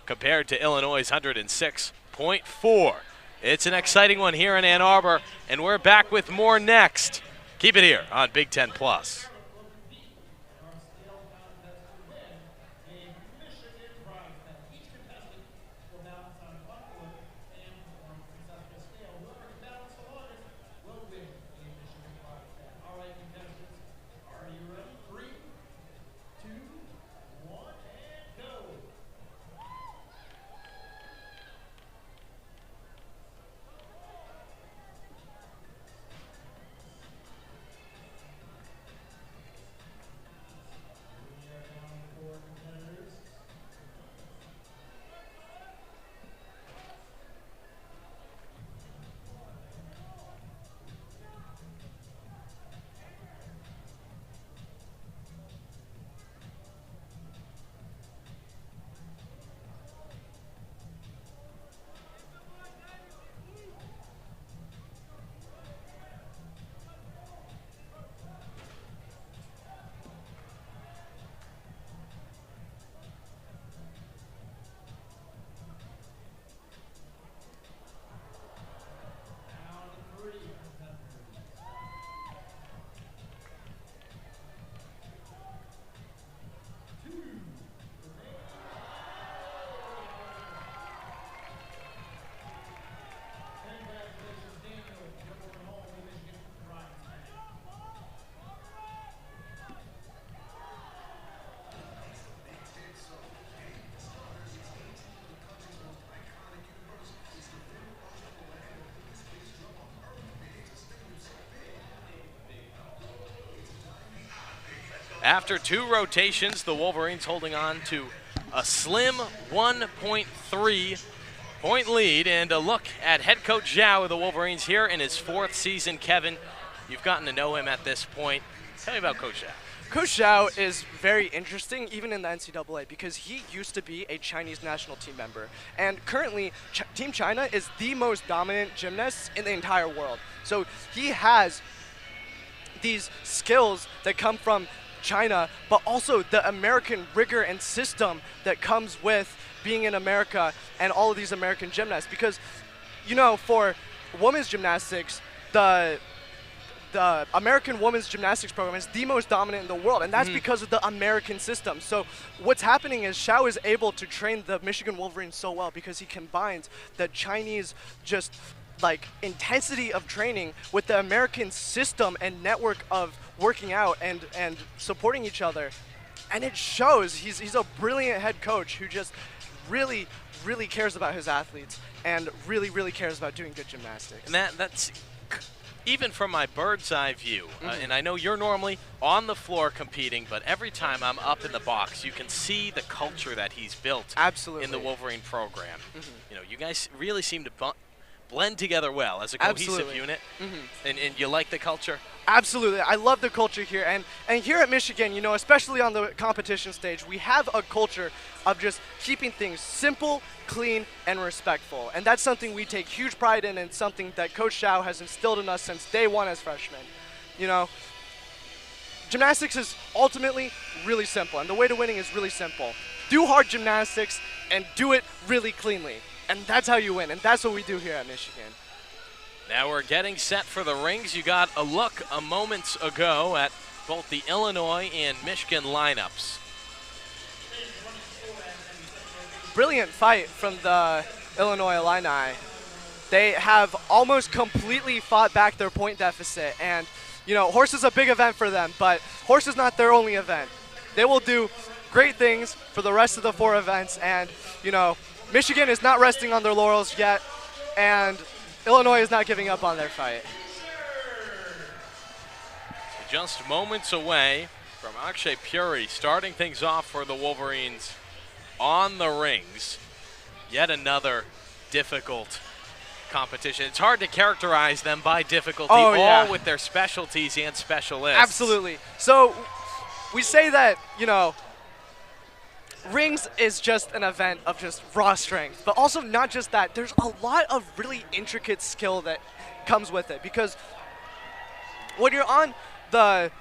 compared to Illinois' 106.4. It's an exciting one here in Ann Arbor, and we're back with more next. Keep it here on Big Ten Plus. After 2 rotations, the Wolverines holding on to a slim 1.3-point lead. And a look at head coach Zhao of the Wolverines here in his 4th season. Kevin, you've gotten to know him at this point. Tell me about Coach Zhao. Coach Zhao is very interesting, even in the NCAA, because he used to be a Chinese national team member. And currently, Team China is the most dominant gymnast in the entire world. So he has these skills that come from China, but also the American rigor and system that comes with being in America and all of these American gymnasts. Because, you know, for women's gymnastics, the American women's gymnastics program is the most dominant in the world, and that's because of the American system. So what's happening is Zhao is able to train the Michigan Wolverines so well because he combines the Chinese just like intensity of training with the American system and network of working out and supporting each other. And it shows. He's a brilliant head coach who just really cares about his athletes and really cares about doing good gymnastics. And that's even from my bird's eye view, and I know you're normally on the floor competing, but every time I'm up in the box, you can see the culture that he's built in the Wolverine program. You know, you guys really seem to blend together well as a cohesive unit, and you like the culture? Absolutely. I love the culture here. And here at Michigan, you know, especially on the competition stage, we have a culture of just keeping things simple, clean, and respectful. And that's something we take huge pride in and something that Coach Zhao has instilled in us since day one as freshmen. You know, gymnastics is ultimately really simple, and the way to winning is really simple. Do hard gymnastics and do it really cleanly. And that's how you win, and that's what we do here at Michigan. Now we're getting set for the rings. You got a look a moment ago at both the Illinois and Michigan lineups. Brilliant fight from the Illinois Illini. They have almost completely fought back their point deficit. And, you know, horse is a big event for them, but horse is not their only event. They will do great things for the rest of the 4 events. And, you know, Michigan is not resting on their laurels yet, and Illinois is not giving up on their fight. Just moments away from Akshay Puri starting things off for the Wolverines on the rings. Yet another difficult competition. It's hard to characterize them by difficulty, all with their specialties and specialists. Absolutely. So we say that, you know, rings is just an event of just raw strength, but also not just that. There's a lot of really intricate skill that comes with it, because when you're on the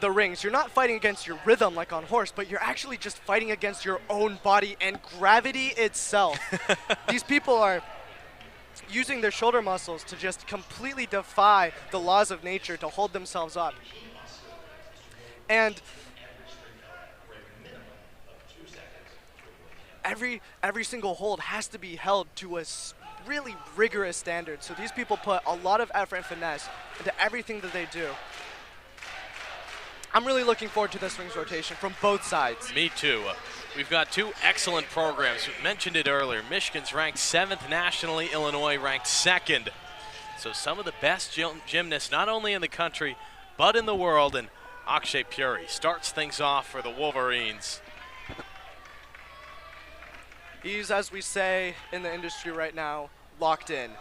rings, you're not fighting against your rhythm like on horse, but you're actually just fighting against your own body and gravity itself. These people are using their shoulder muscles to just completely defy the laws of nature to hold themselves up. And every single hold has to be held to a really rigorous standard. So these people put a lot of effort and finesse into everything that they do. I'm really looking forward to this rings rotation from both sides. Me too. We've got 2 excellent programs. We mentioned it earlier. Michigan's ranked 7th nationally, Illinois ranked 2nd. So some of the best gymnasts, not only in the country, but in the world. And Akshay Puri starts things off for the Wolverines. He's, as we say in the industry right now, locked in.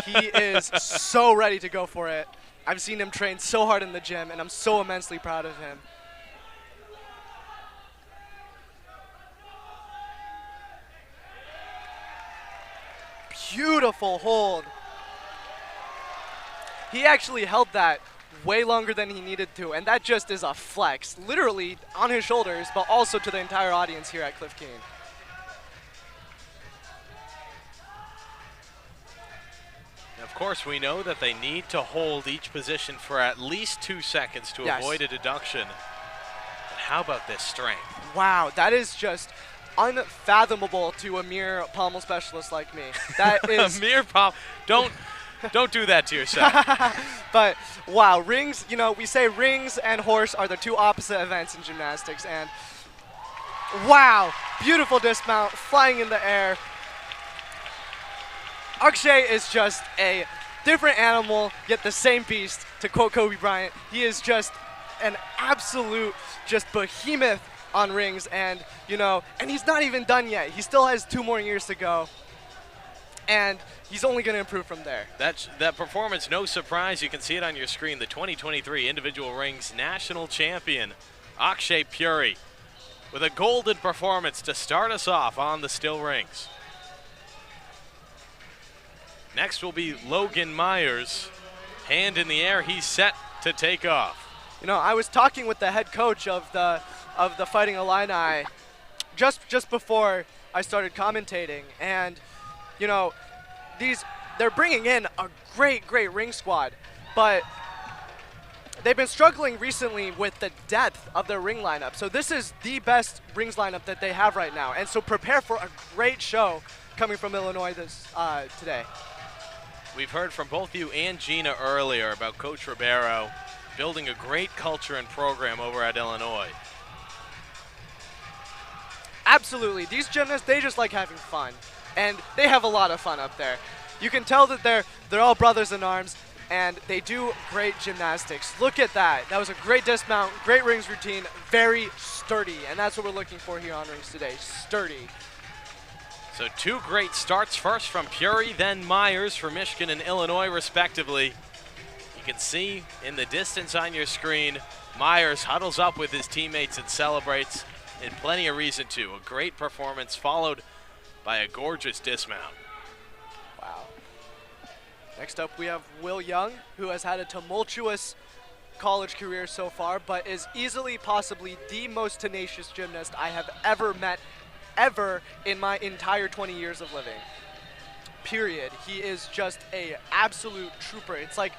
He is so ready to go for it. I've seen him train so hard in the gym, and I'm so immensely proud of him. Beautiful hold. He actually held that way longer than he needed to, and that just is a flex, literally on his shoulders, but also to the entire audience here at Cliff Keen. Of course, we know that they need to hold each position for at least 2 seconds to avoid a deduction. But how about this strength? Wow, that is just unfathomable to a mere pommel specialist like me. That is a mere pommel. Don't do that to yourself. But wow, rings, you know, we say rings and horse are the 2 opposite events in gymnastics, and wow, beautiful dismount, flying in the air. Akshay is just a different animal, yet the same beast, to quote Kobe Bryant. He is just an absolute just behemoth on rings, and and he's not even done yet. He still has 2 more years to go, and he's only going to improve from there. That performance, no surprise. You can see it on your screen. The 2023 Individual Rings National Champion, Akshay Puri, with a golden performance to start us off on the still rings. Next will be Logan Myers. Hand in the air, he's set to take off. I was talking with the head coach of the Fighting Illini just before I started commentating, and they're bringing in a great ring squad, but they've been struggling recently with the depth of their ring lineup. So this is the best rings lineup that they have right now, and so prepare for a great show coming from Illinois today. We've heard from both you and Gina earlier about Coach Ribeiro building a great culture and program over at Illinois. Absolutely. These gymnasts, they just like having fun, and they have a lot of fun up there. You can tell that they're all brothers in arms, and they do great gymnastics. Look at that. That was a great dismount, great rings routine, very sturdy, and that's what we're looking for here on rings today, sturdy. So 2 great starts, first from Puri, then Myers for Michigan and Illinois, respectively. You can see in the distance on your screen, Myers huddles up with his teammates and celebrates, and plenty of reason to. A great performance followed by a gorgeous dismount. Wow. Next up, we have Will Young, who has had a tumultuous college career so far, but is easily, possibly the most tenacious gymnast I have ever met, ever in my entire 20 years of living. Period. He is just a absolute trooper. It's like,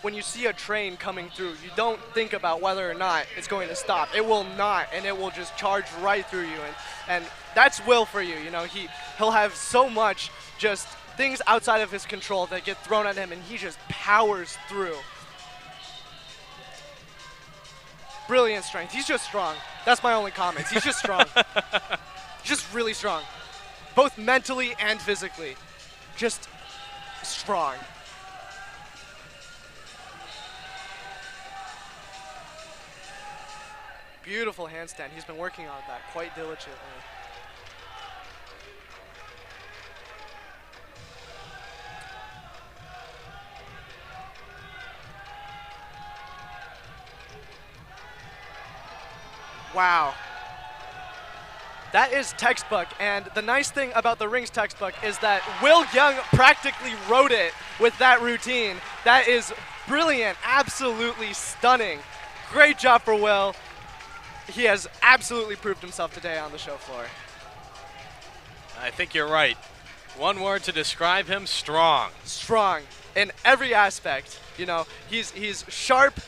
when you see a train coming through, you don't think about whether or not it's going to stop. It will not, and it will just charge right through you. And that's Will for you. He'll have so much just things outside of his control that get thrown at him, and he just powers through. Brilliant strength. He's just strong. That's my only comments. He's just strong. Just really strong. Both mentally and physically. Just strong. Beautiful handstand. He's been working on that quite diligently. Wow. That is textbook, and the nice thing about the rings textbook is that Will Young practically wrote it with that routine. That is brilliant, absolutely stunning. Great job for Will. He has absolutely proved himself today on the show floor. I think you're right. One word to describe him: strong. Strong in every aspect. He's sharp,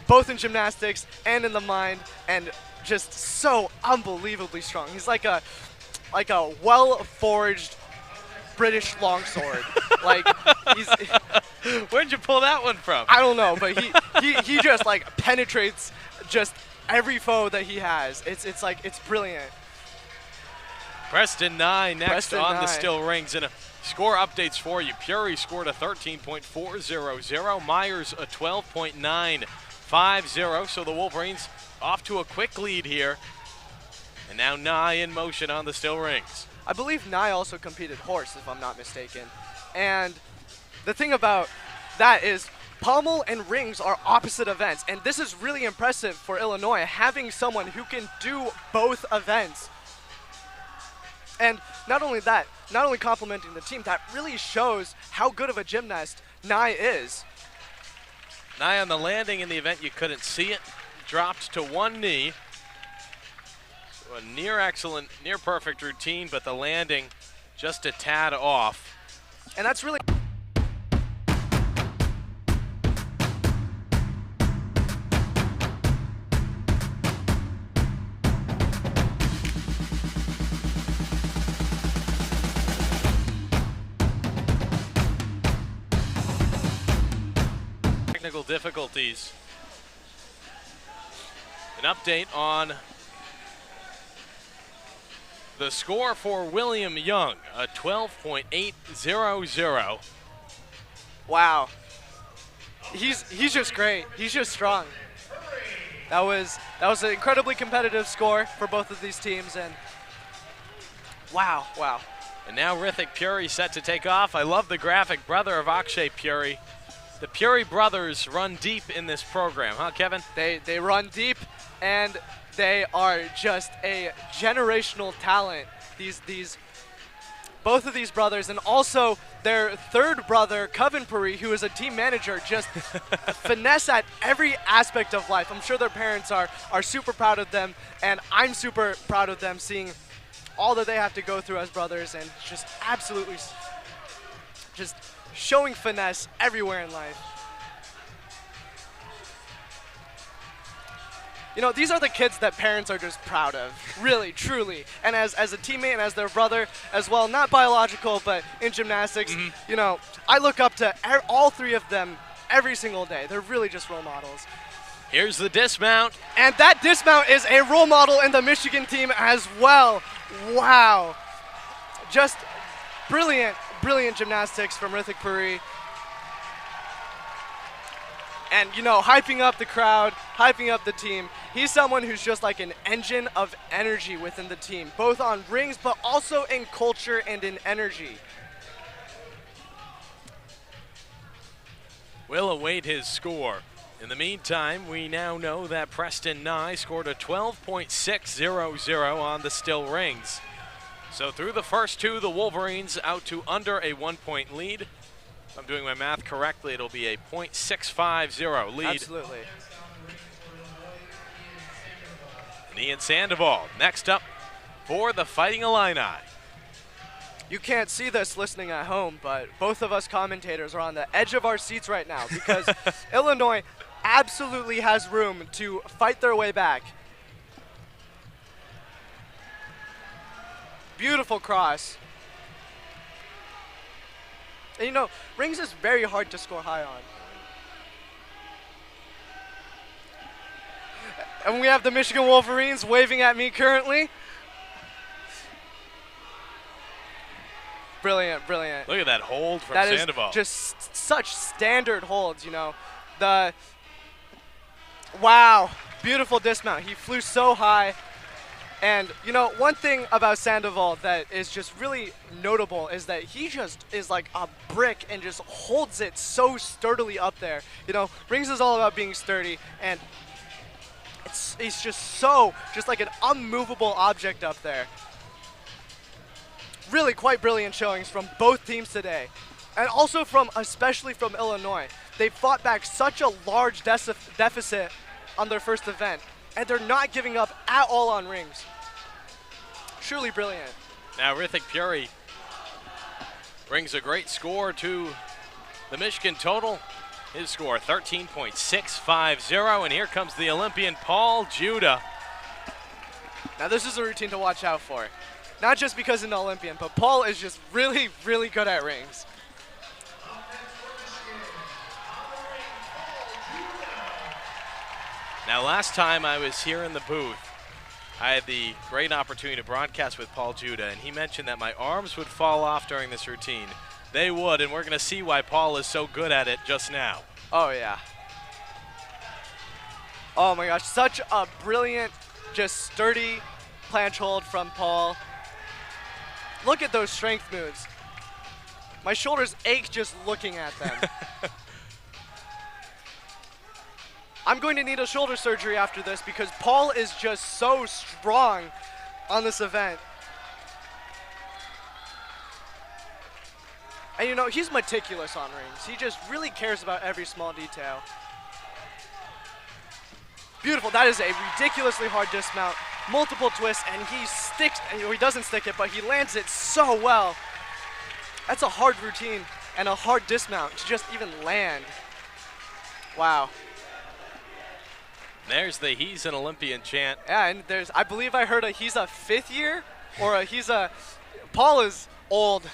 both in gymnastics and in the mind, and just so unbelievably strong. He's like a well-forged British longsword. Where'd you pull that one from? I don't know, but he just penetrates just every foe that he has. It's brilliant. Preston Nye next Preston on Nye. the still rings, and score updates for you. Puri scored a 13.400. Myers a 12.950. So the Wolverines off to a quick lead here. And now Nye in motion on the still rings. I believe Nye also competed horse, if I'm not mistaken. And the thing about that is pommel and rings are opposite events. And this is really impressive for Illinois, having someone who can do both events. And not only that, not only complimenting the team, that really shows how good of a gymnast Nye is. Nye on the landing in the event, you couldn't see it. Dropped to one knee. So a near excellent, near perfect routine, but the landing just a tad off. And that's really technical difficulties. An update on the score for William Young, a 12.800. wow. He's just great. He's just strong. That was an incredibly competitive score for both of these teams, and wow. And now Rithik Puri set to take off. I love the graphic, brother of Akshay Puri. The Puri brothers run deep in this program, huh, Kevin? They run deep, and they are just a generational talent. Both of these brothers, and also their third brother, Coven Puri, who is a team manager, just finesse at every aspect of life. I'm sure their parents are super proud of them, and I'm super proud of them, seeing all that they have to go through as brothers, and just absolutely just showing finesse everywhere in life. You know, these are the kids that parents are just proud of, really, truly. And as a teammate and as their brother as well, not biological, but in gymnastics, you know, I look up to all three of them every single day. They're really just role models. Here's the dismount. And that dismount is a role model in the Michigan team as well. Wow. Just brilliant gymnastics from Rithik Puri. And, you know, hyping up the crowd, hyping up the team. He's someone who's just like an engine of energy within the team, both on rings, but also in culture and in energy. We'll await his score. In the meantime, we now know that Preston Nye scored a 12.600 on the still rings. So through the first two, the Wolverines out to under a 1-point lead. If I'm doing my math correctly, it'll be a .650 lead. Absolutely. And Ian Sandoval next up for the Fighting Illini. You can't see this listening at home, but both of us commentators are on the edge of our seats right now because Illinois absolutely has room to fight their way back. Beautiful cross. And you know, rings is very hard to score high on. And we have the Michigan Wolverines waving at me currently. Brilliant. Look at that hold from That Sandoval. is just such standard holds, you know. Wow, beautiful dismount. He flew so high. And, you know, one thing about Sandoval that is just really notable is that he just is like a brick and just holds it so sturdily up there. You know, rings is all about being sturdy, and he's just like an unmovable object up there. Really quite brilliant showings from both teams today. And also especially from Illinois. They fought back such a large deficit on their first event, and they're not giving up at all on rings. Truly brilliant. Now Rithik Puri brings a great score to the Michigan total. His score 13.650, and here comes the Olympian Paul Judah. Now this is a routine to watch out for. Not just because he's an Olympian, but Paul is just really, really good at rings. Now last time I was here in the booth, I had the great opportunity to broadcast with Paul Judah, and he mentioned that my arms would fall off during this routine. They would, and we're going to see why Paul is so good at it just now. Oh, yeah. Oh, my gosh. Such a brilliant, just sturdy planche hold from Paul. Look at those strength moves. My shoulders ache just looking at them. I'm going to need a shoulder surgery after this because Paul is just so strong on this event. And you know, he's meticulous on rings. He just really cares about every small detail. Beautiful. That is a ridiculously hard dismount. Multiple twists, and he sticks, and he doesn't stick it, but he lands it so well. That's a hard routine and a hard dismount to just even land. Wow. There's the "he's an Olympian" chant. Yeah, and I believe I heard he's a fifth year, or Paul is old.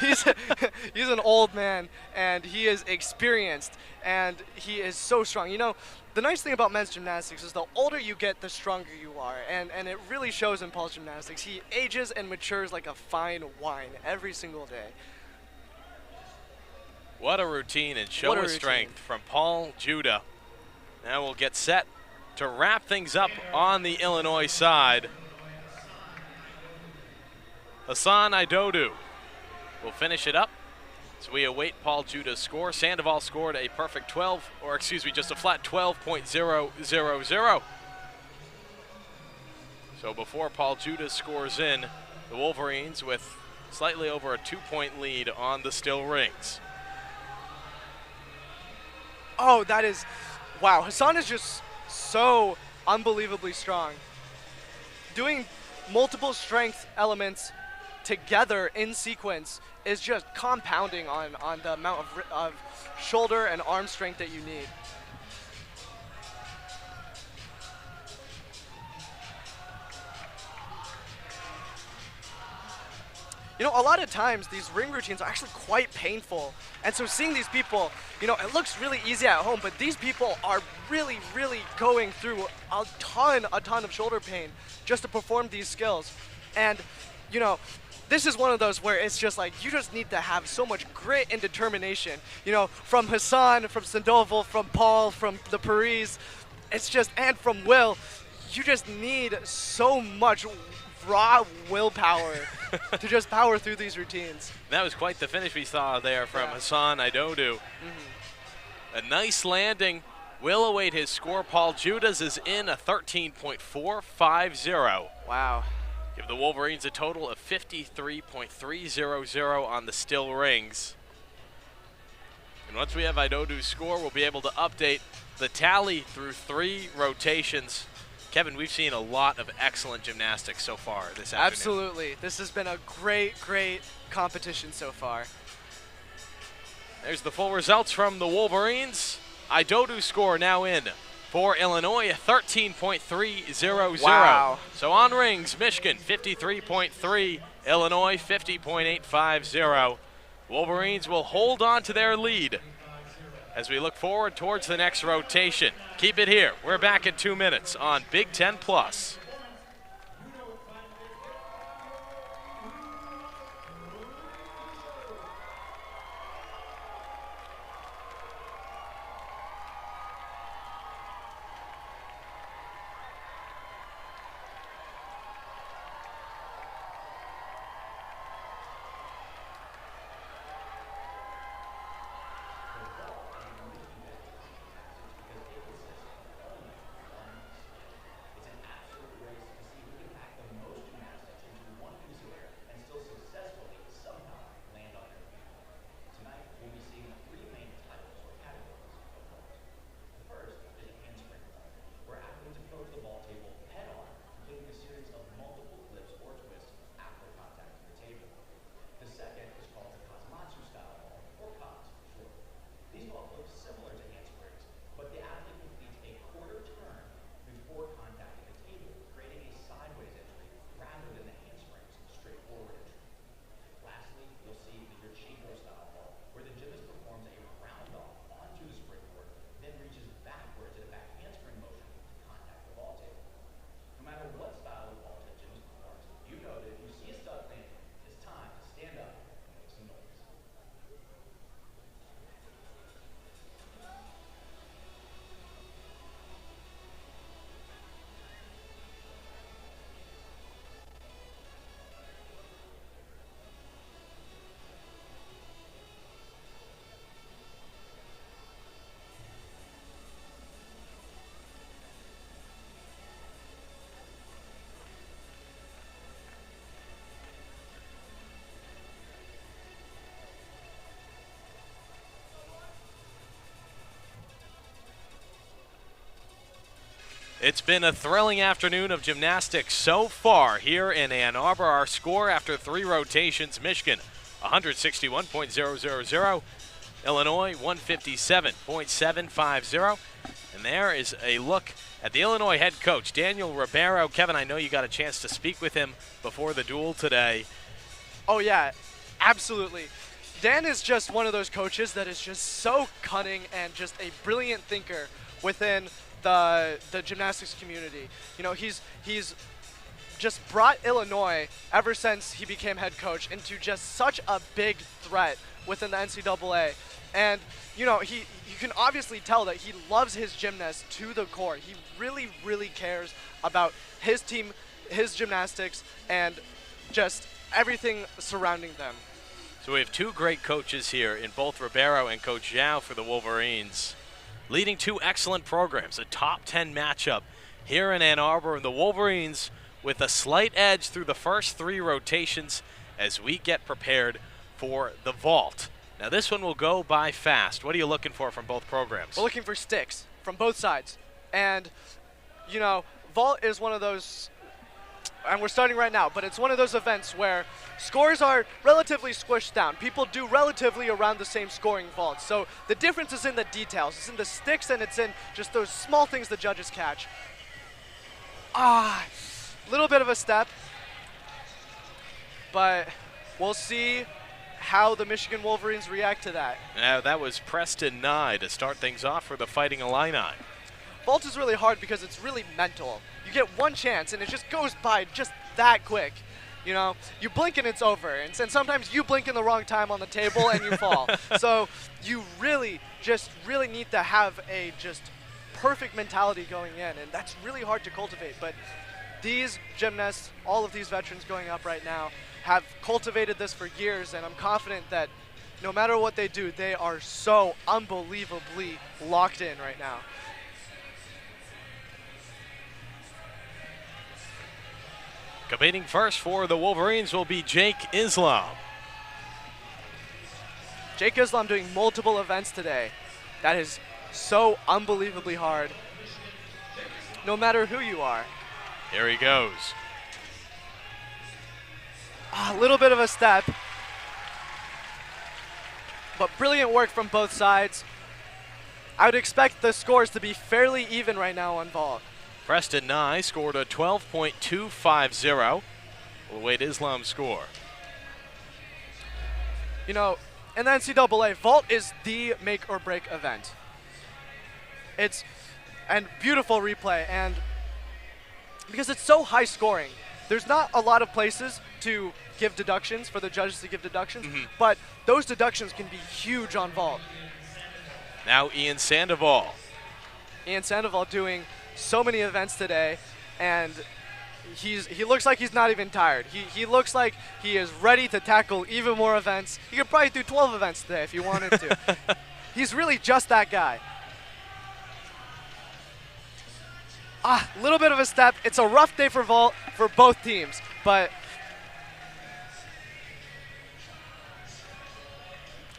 he's an old man, and he is experienced, and he is so strong. You know, the nice thing about men's gymnastics is the older you get, the stronger you are, and it really shows in Paul's gymnastics. He ages and matures like a fine wine every single day. What a routine and show of strength from Paul Judah. Now we'll get set to wrap things up on the Illinois side. Hassan Idodu will finish it up. So we await Paul Judah's score. Sandoval scored a perfect 12, or excuse me, just a flat 12.000. So before Paul Judah scores in, the Wolverines with slightly over a 2-point lead on the still rings. Oh, that is, wow. Hassan is just so unbelievably strong. Doing multiple strength elements together in sequence is just compounding on the amount of shoulder and arm strength that you need. You know, a lot of times these ring routines are actually quite painful. And so seeing these people, you know, it looks really easy at home, but these people are really, really going through a ton of shoulder pain just to perform these skills. And, you know, this is one of those where it's just like, you just need to have so much grit and determination. You know, from Hassan, from Sandoval, from Paul, from the Paris, it's just, and from Will, you just need so much raw willpower to just power through these routines. That was quite the finish we saw there from Hassan Idodu. A nice landing. Will await his score. Paul Judah's is in a 13.450. Wow. Give the Wolverines a total of 53.300 on the still rings. And once we have Idodu's score, we'll be able to update the tally through 3 rotations. Kevin, we've seen a lot of excellent gymnastics so far this afternoon. Absolutely. This has been a great competition so far. There's the full results from the Wolverines. Idodu's score now in for Illinois, 13.300. Wow. So on rings, Michigan 53.3, Illinois 50.850. Wolverines will hold on to their lead as we look forward towards the next rotation. Keep it here. We're back in 2 minutes on Big Ten Plus. It's been a thrilling afternoon of gymnastics so far here in Ann Arbor. Our score after 3 rotations, Michigan 161.000, Illinois 157.750. And there is a look at the Illinois head coach, Daniel Ribeiro. Kevin, I know you got a chance to speak with him before the duel today. Oh yeah, absolutely. Dan is just one of those coaches that is just so cunning and just a brilliant thinker within the gymnastics community. You know, he's just brought Illinois, ever since he became head coach, into just such a big threat within the NCAA. And you can obviously tell that he loves his gymnasts to the core. He really, really cares about his team, his gymnastics, and just everything surrounding them. So we have two great coaches here in both Ribeiro and Coach Zhao for the Wolverines, leading two excellent programs, a top 10 matchup here in Ann Arbor, and the Wolverines with a slight edge through the first 3 rotations as we get prepared for the vault. Now this one will go by fast. What are you looking for from both programs? We're looking for sticks from both sides. And, vault is one of those, and we're starting right now, but it's one of those events where scores are relatively squished down. People do relatively around the same scoring vaults. So the difference is in the details. It's in the sticks, and it's in just those small things the judges catch. Little bit of a step, but we'll see how the Michigan Wolverines react to that. Now that was Preston Nye to start things off for the Fighting Illini. Vault is really hard because it's really mental. You get one chance and it just goes by just that quick. You blink and it's over. And sometimes you blink in the wrong time on the table and you fall. So you really need to have a just perfect mentality going in, and that's really hard to cultivate. But these gymnasts, all of these veterans going up right now, have cultivated this for years, and I'm confident that no matter what they do, they are so unbelievably locked in right now. Competing first for the Wolverines will be Jake Islam. Jake Islam doing multiple events today. That is so unbelievably hard, no matter who you are. Here he goes. A little bit of a step, but brilliant work from both sides. I would expect the scores to be fairly even right now on vault. Preston Nye scored a 12.250. We'll await Islam's score. In the NCAA, vault is the make or break event. And beautiful replay, and because it's so high scoring, there's not a lot of places to give deductions, for the judges to give deductions, but those deductions can be huge on vault. Now Ian Sandoval. Ian Sandoval doing so many events today, and he looks like he's not even tired. He looks like he is ready to tackle even more events. He could probably do 12 events today if he wanted to. He's really just that guy. Little bit of a step. It's a rough day for vault for both teams, but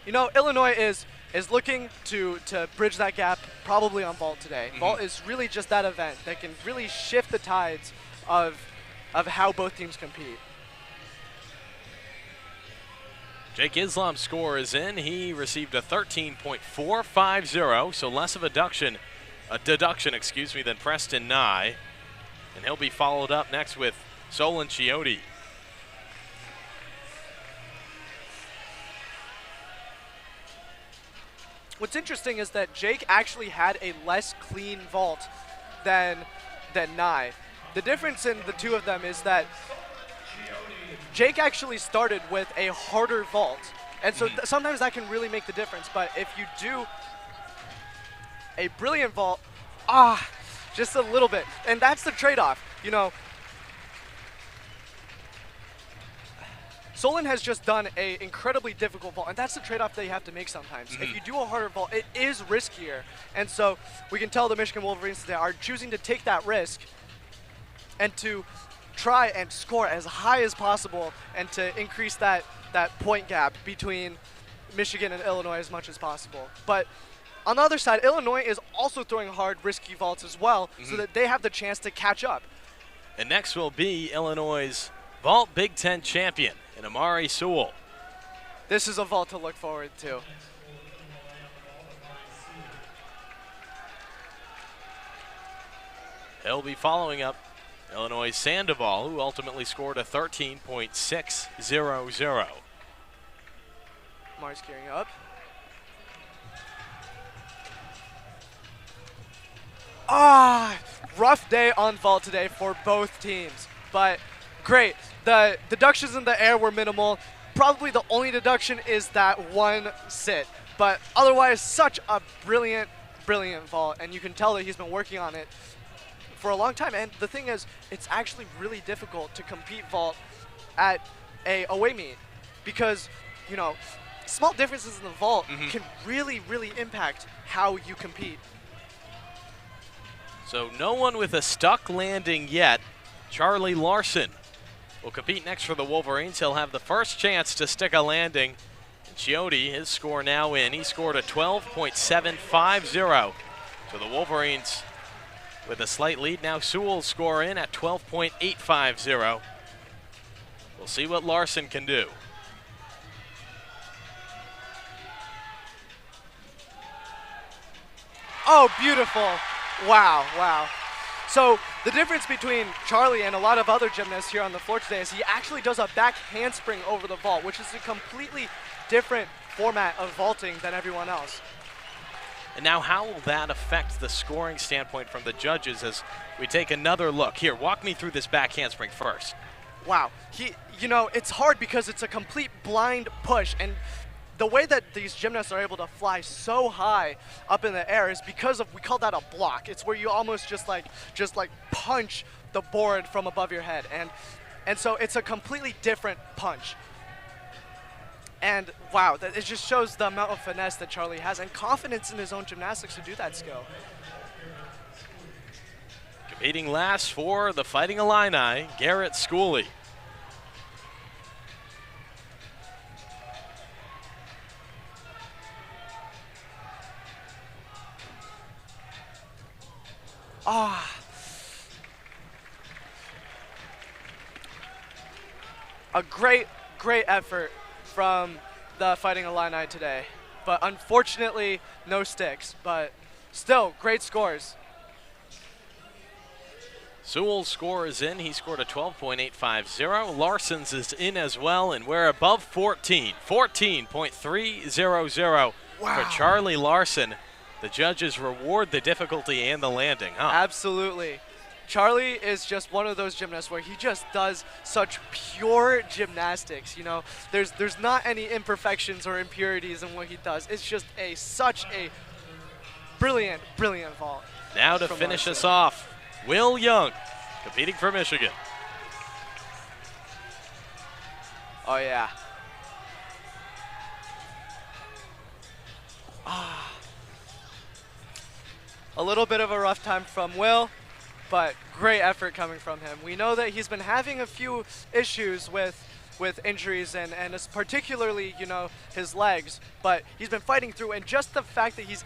Illinois is looking to bridge that gap probably on vault today. Vault is really just that event that can really shift the tides of how both teams compete. Jake Islam's score is in. He received a 13.450, so less of a deduction, than Preston Nye. And he'll be followed up next with Solon Chiotti. What's interesting is that Jake actually had a less clean vault than Nye. The difference in the two of them is that Jake actually started with a harder vault. And so sometimes that can really make the difference. But if you do a brilliant vault, just a little bit. And that's the trade-off. Solon has just done an incredibly difficult vault, and that's the trade-off that you have to make sometimes. If you do a harder vault, it is riskier. And so we can tell the Michigan Wolverines today are choosing to take that risk and to try and score as high as possible and to increase that point gap between Michigan and Illinois as much as possible. But on the other side, Illinois is also throwing hard, risky vaults as well, so that they have the chance to catch up. And next will be Illinois' vault Big Ten champion, and Amari Sewell. This is a vault to look forward to. He'll be following up Illinois' Sandoval, who ultimately scored a 13.600. Amari's gearing up. Rough day on vault today for both teams, but great. The deductions in the air were minimal. Probably the only deduction is that one sit, But otherwise, such a brilliant vault, and you can tell that he's been working on it for a long time. And the thing is, it's actually really difficult to compete vault at a away meet because, you know, small differences in the vault can really impact how you compete. So no one with a stuck landing yet. Charlie Larson will compete next for the Wolverines. He'll have the first chance to stick a landing. And Chiotti, his score now in. He scored a 12.750. So the Wolverines with a slight lead. Now Sewell's score in at 12.850. We'll see what Larson can do. Oh, beautiful. Wow, wow. So the difference between Charlie and a lot of other gymnasts here on the floor today is he actually does a back handspring over the vault, which is a completely different format of vaulting than everyone else. And now how will that affect the scoring standpoint from the judges as we take another look? Here, walk me through this back handspring first. Wow. You know, it's hard because it's a complete blind push, and the way that these gymnasts are able to fly so high up in the air is because of, we call that a block. It's where you almost just like punch the board from above your head. And so it's a completely different punch. And wow, it just shows the amount of finesse that Charlie has and confidence in his own gymnastics to do that skill. Competing last for the Fighting Illini, Garrett Schooley. A great effort from the Fighting Illini today. But unfortunately, no sticks. But still, great scores. Sewell's score is in. He scored a 12.850. Larson's is in as well, and we're above 14. 14.300 for Charlie Larson. The judges reward the difficulty and the landing, huh? Absolutely. Charlie is just one of those gymnasts where he just does such pure gymnastics. You know, there's not any imperfections or impurities in what he does. It's just such a brilliant vault. Now to finish us off, Will Young, competing for Michigan. Oh yeah. A little bit of a rough time from Will, but great effort coming from him. We know that he's been having a few issues with injuries and it's particularly, you know, his legs, but he's been fighting through, and just the fact that he's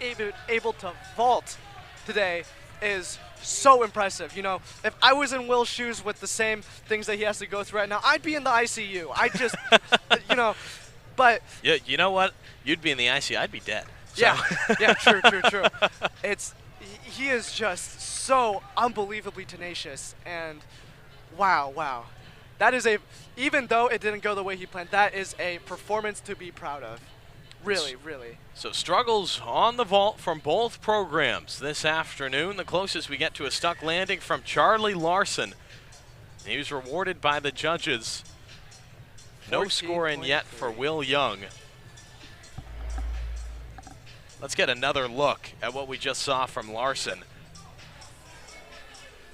able to vault today is so impressive. You know, if I was in Will's shoes with the same things that he has to go through right now, I'd be in the ICU. I just, you know, but... Yeah, you know what? You'd be in the ICU, I'd be dead. So. Yeah, yeah, true. He is just so unbelievably tenacious, and wow. That is even though it didn't go the way he planned, that is a performance to be proud of. Really. So struggles on the vault from both programs this afternoon. The closest we get to a stuck landing from Charlie Larson. He was rewarded by the judges. No score in yet for Will Young. Let's get another look at what we just saw from Larson.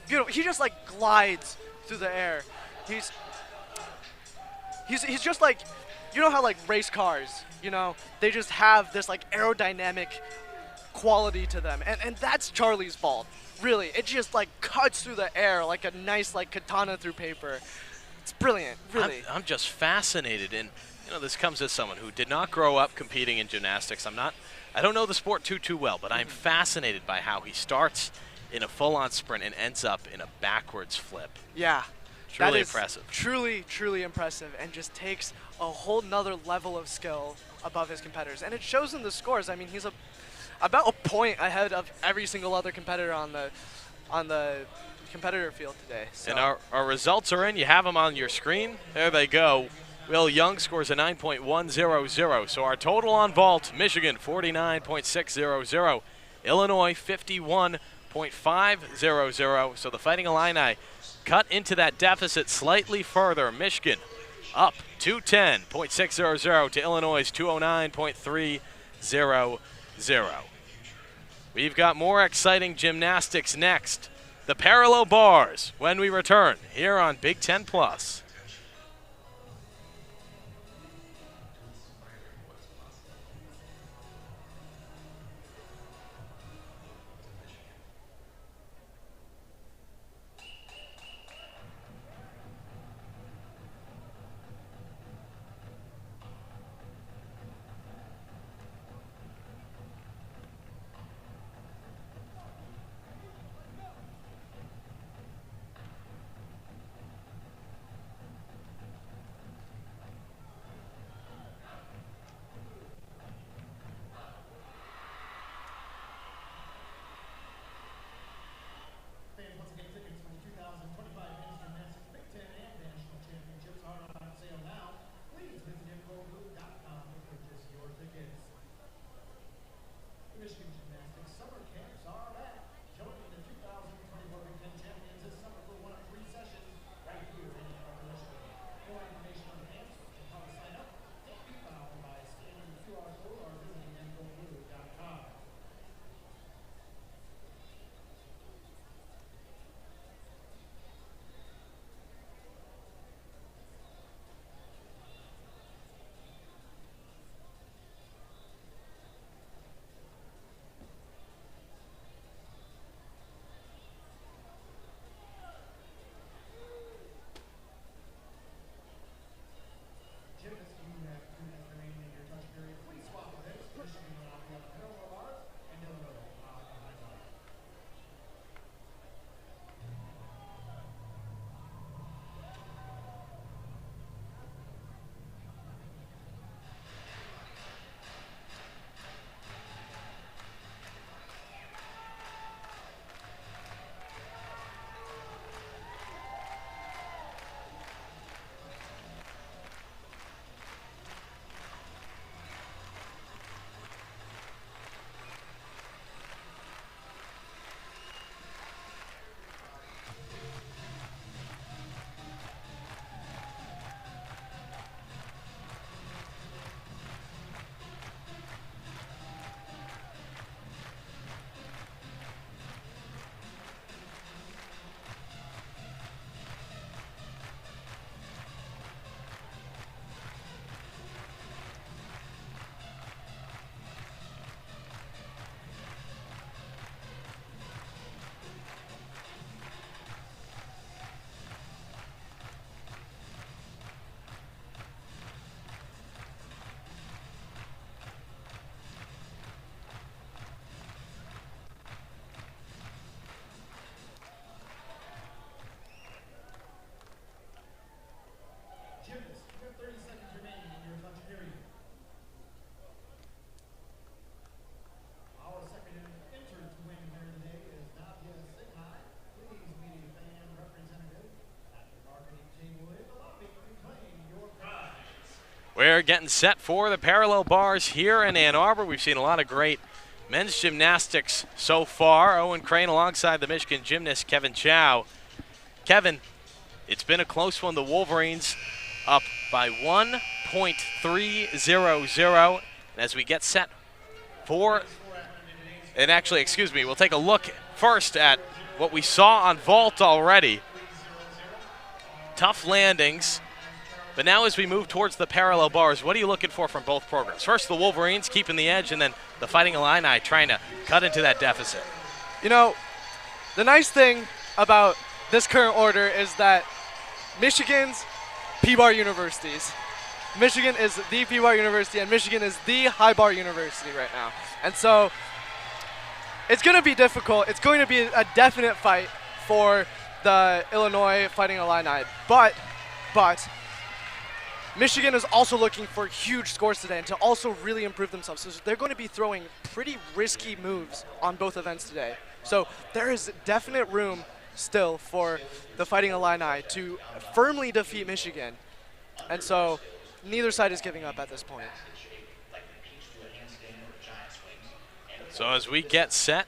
Beautiful. He just like glides through the air. He's just like, you know how like race cars, you know, they just have this like aerodynamic quality to them, and that's Charlie's vault. Really, it just like cuts through the air like a nice like katana through paper. It's brilliant, really. I'm just fascinated, and you know, this comes as someone who did not grow up competing in gymnastics. I don't know the sport too well, but I'm fascinated by how he starts in a full-on sprint and ends up in a backwards flip. Yeah. Truly impressive. Truly impressive, and just takes a whole nother level of skill above his competitors. And it shows in the scores. I mean, he's about a point ahead of every single other competitor on the competitor field today. So. And our results are in. You have them on your screen. There they go. Will Young scores a 9.100. So our total on vault, Michigan 49.600. Illinois 51.500. So the Fighting Illini cut into that deficit slightly further. Michigan up 210.600 to Illinois' 209.300. 0-0. We've got more exciting gymnastics next. The parallel bars when we return here on Big Ten Plus. Michigan Gymnastics summer camps are back. Joining the 2024 Big Ten champions this summer for one of 3 sessions right here in Ann Arbor, Michigan. More information on the camps and how to sign up can be found by scanning the QR code or visiting ngoblue.com. Gymnasts, you have 30 seconds remaining in your touch period. Our second entered to win here today is Navya Singhai. Please meet a fan representative at the marketing table in the lobby to claim your prize. We're getting set for the parallel bars here in Ann Arbor. We've seen a lot of great men's gymnastics so far. Owen Crane alongside the Michigan gymnast Kevin Chow. Kevin, it's been a close one. The Wolverines up by 1.300. And as we get set for, and actually, excuse me, we'll take a look first at what we saw on vault already. Tough landings. But now as we move towards the parallel bars, what are you looking for from both programs? First, the Wolverines keeping the edge, and then the Fighting Illini trying to cut into that deficit. You know, the nice thing about this current order is that Michigan's P-bar universities. Michigan is the P-bar university, and Michigan is the high-bar university right now. And so it's going to be difficult. It's going to be a definite fight for the Illinois Fighting Illini. But Michigan is also looking for huge scores today and to also really improve themselves. So they're going to be throwing pretty risky moves on both events today. So there is definite room still for the Fighting Illini to firmly defeat Michigan. And so neither side is giving up at this point. So as we get set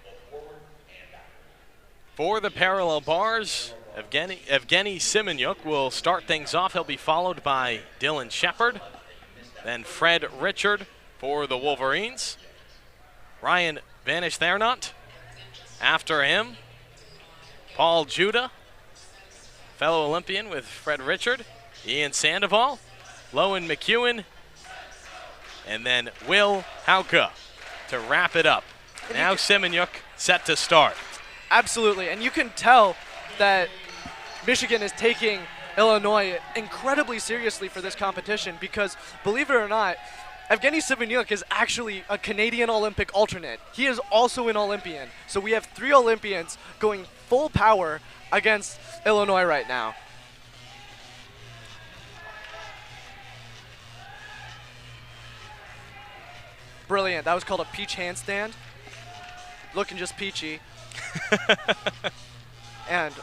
for the parallel bars, Evgeny Simenyuk will start things off. He'll be followed by Dylan Shepard, then Fred Richard for the Wolverines. Ryan Banish Thernot. After him, Paul Judah, fellow Olympian with Fred Richard, Ian Sandoval, Lowen McEwen, and then Will Hauke to wrap it up. Now Semeniuk set to start. Absolutely, and you can tell that Michigan is taking Illinois incredibly seriously for this competition because, believe it or not, Evgeny Semeniuk is actually a Canadian Olympic alternate. He is also an Olympian. So we have 3 Olympians going full power against Illinois right now. Brilliant. That was called a peach handstand. Looking just peachy. And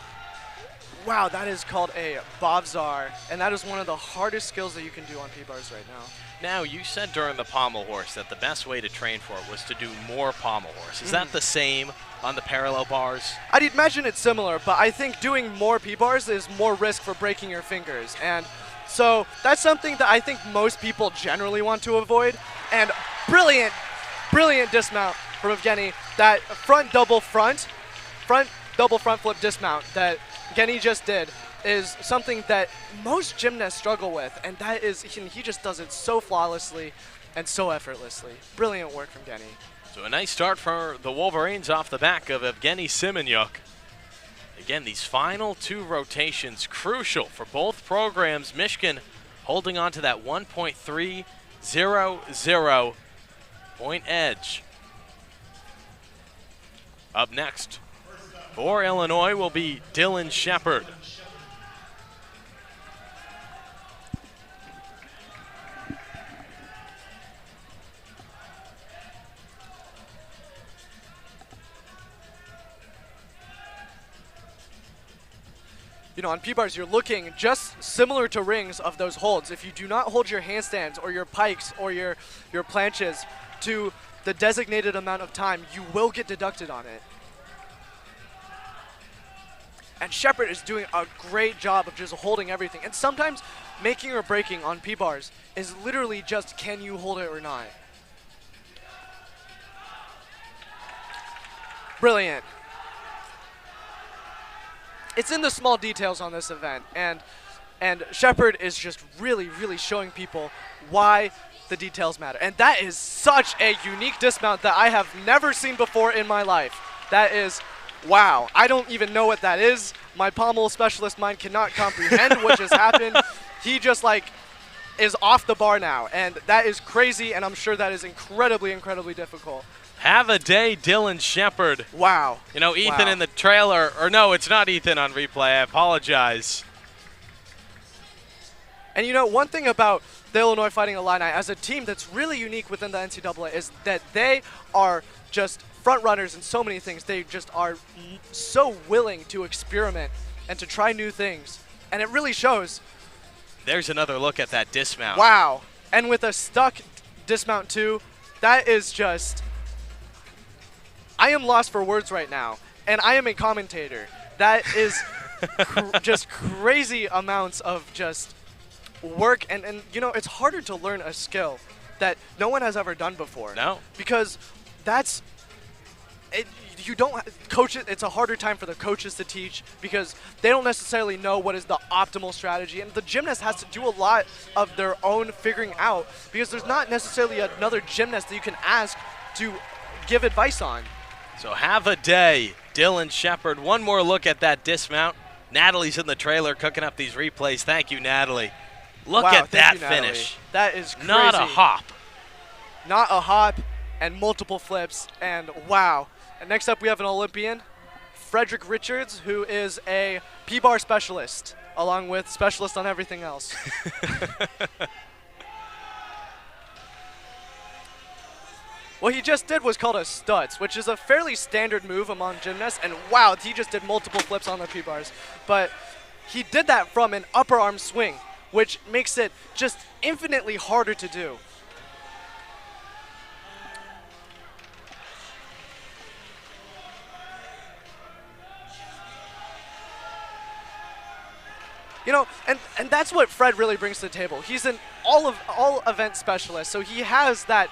wow, that is called a Bobzar, and that is one of the hardest skills that you can do on P-bars right now. Now, you said during the pommel horse that the best way to train for it was to do more pommel horse. Is that the same on the parallel bars? I'd imagine it's similar, but I think doing more P-bars is more risk for breaking your fingers. And so that's something that I think most people generally want to avoid. And brilliant, brilliant dismount from Evgeny. That front double front flip dismount that Evgeny just did is something that most gymnasts struggle with, and that is, he just does it so flawlessly and so effortlessly. Brilliant work from Evgeny. So a nice start for the Wolverines off the back of Evgeny Semeniuk. Again, these final 2 rotations crucial for both programs. Michigan holding on to that 1.300 point edge. Up next for Illinois will be Dylan Shepard. You know, on P-bars, you're looking just similar to rings of those holds. If you do not hold your handstands or your pikes or your planches to the designated amount of time, you will get deducted on it. And Shepard is doing a great job of just holding everything. And sometimes making or breaking on P-bars is literally just, can you hold it or not? Brilliant. It's in the small details on this event, and Shepard is just really, really showing people why the details matter. And that is such a unique dismount that I have never seen before in my life. That is, wow. I don't even know what that is. My pommel specialist mind cannot comprehend what just happened. He just is off the bar now, and that is crazy, and I'm sure that is incredibly, incredibly difficult. Have a day, Dylan Shepard. Wow. You know, Ethan in the trailer, or no, it's not Ethan on replay. I apologize. And you know, one thing about the Illinois Fighting Illini as a team that's really unique within the NCAA is that they are just front runners in so many things. They just are so willing to experiment and to try new things. And it really shows. There's another look at that dismount. Wow. And with a stuck dismount too, that is just... I am lost for words right now, and I am a commentator. That is just crazy amounts of just work, and you know, it's harder to learn a skill that no one has ever done before. No. Because that's it. You don't coach it. It's a harder time for the coaches to teach because they don't necessarily know what is the optimal strategy, and the gymnast has to do a lot of their own figuring out because there's not necessarily another gymnast that you can ask to give advice on. So have a day, Dylan Shepard. One more look at that dismount. Natalie's in the trailer cooking up these replays. Thank you, Natalie. Look at that finish. That is crazy. Not a hop. Not a hop and multiple flips, and wow. And next up we have an Olympian, Frederick Richards, who is a P-bar specialist, along with specialist on everything else. What he just did was called a Stutz, which is a fairly standard move among gymnasts, and wow, he just did multiple flips on the P-bars. But he did that from an upper arm swing, which makes it just infinitely harder to do. You know, and that's what Fred really brings to the table. He's an all event specialist, so he has that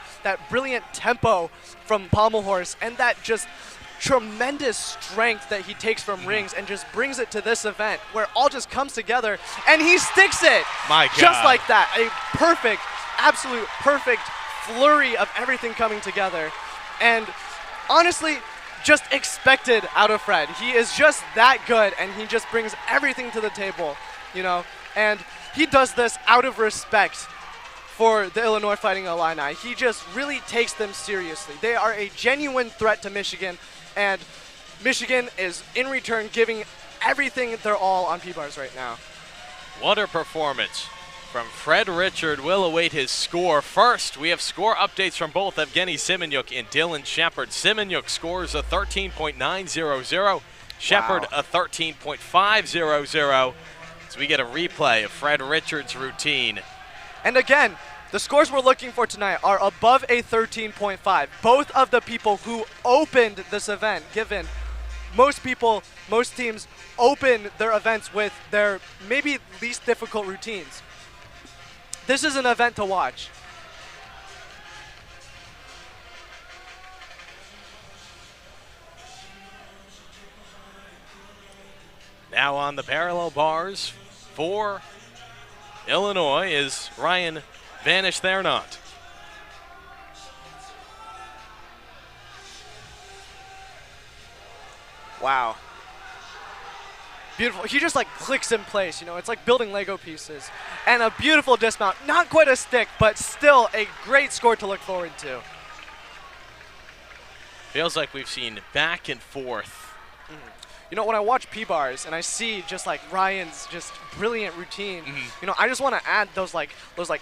brilliant tempo from pommel horse and that just tremendous strength that he takes from rings and just brings it to this event where it all just comes together and he sticks it. My God. Just like that. A perfect, absolute perfect flurry of everything coming together. And honestly, just expected out of Fred. He is just that good and he just brings everything to the table, you know. And he does this out of respect for the Illinois Fighting Illini. He just really takes them seriously. They are a genuine threat to Michigan, and Michigan is in return giving everything their all on P-Bars right now. What a performance from Fred Richard. We'll await his score. First, we have score updates from both Evgeny Semyonuk and Dylan Shepard. Semyonuk scores a 13.900, Shepard a 13.500. So we get a replay of Fred Richard's routine. And again, the scores we're looking for tonight are above a 13.5. Both of the people who opened this event, given most teams open their events with their maybe least difficult routines. This is an event to watch. Now on the parallel bars for Illinois is Ryan Vanish there not. Wow. Beautiful. He just like clicks in place, you know, it's like building Lego pieces. And a beautiful dismount. Not quite a stick, but still a great score to look forward to. Feels like we've seen back and forth. You know, when I watch P-Bars and I see just like Ryan's just brilliant routine, you know, I just want to add those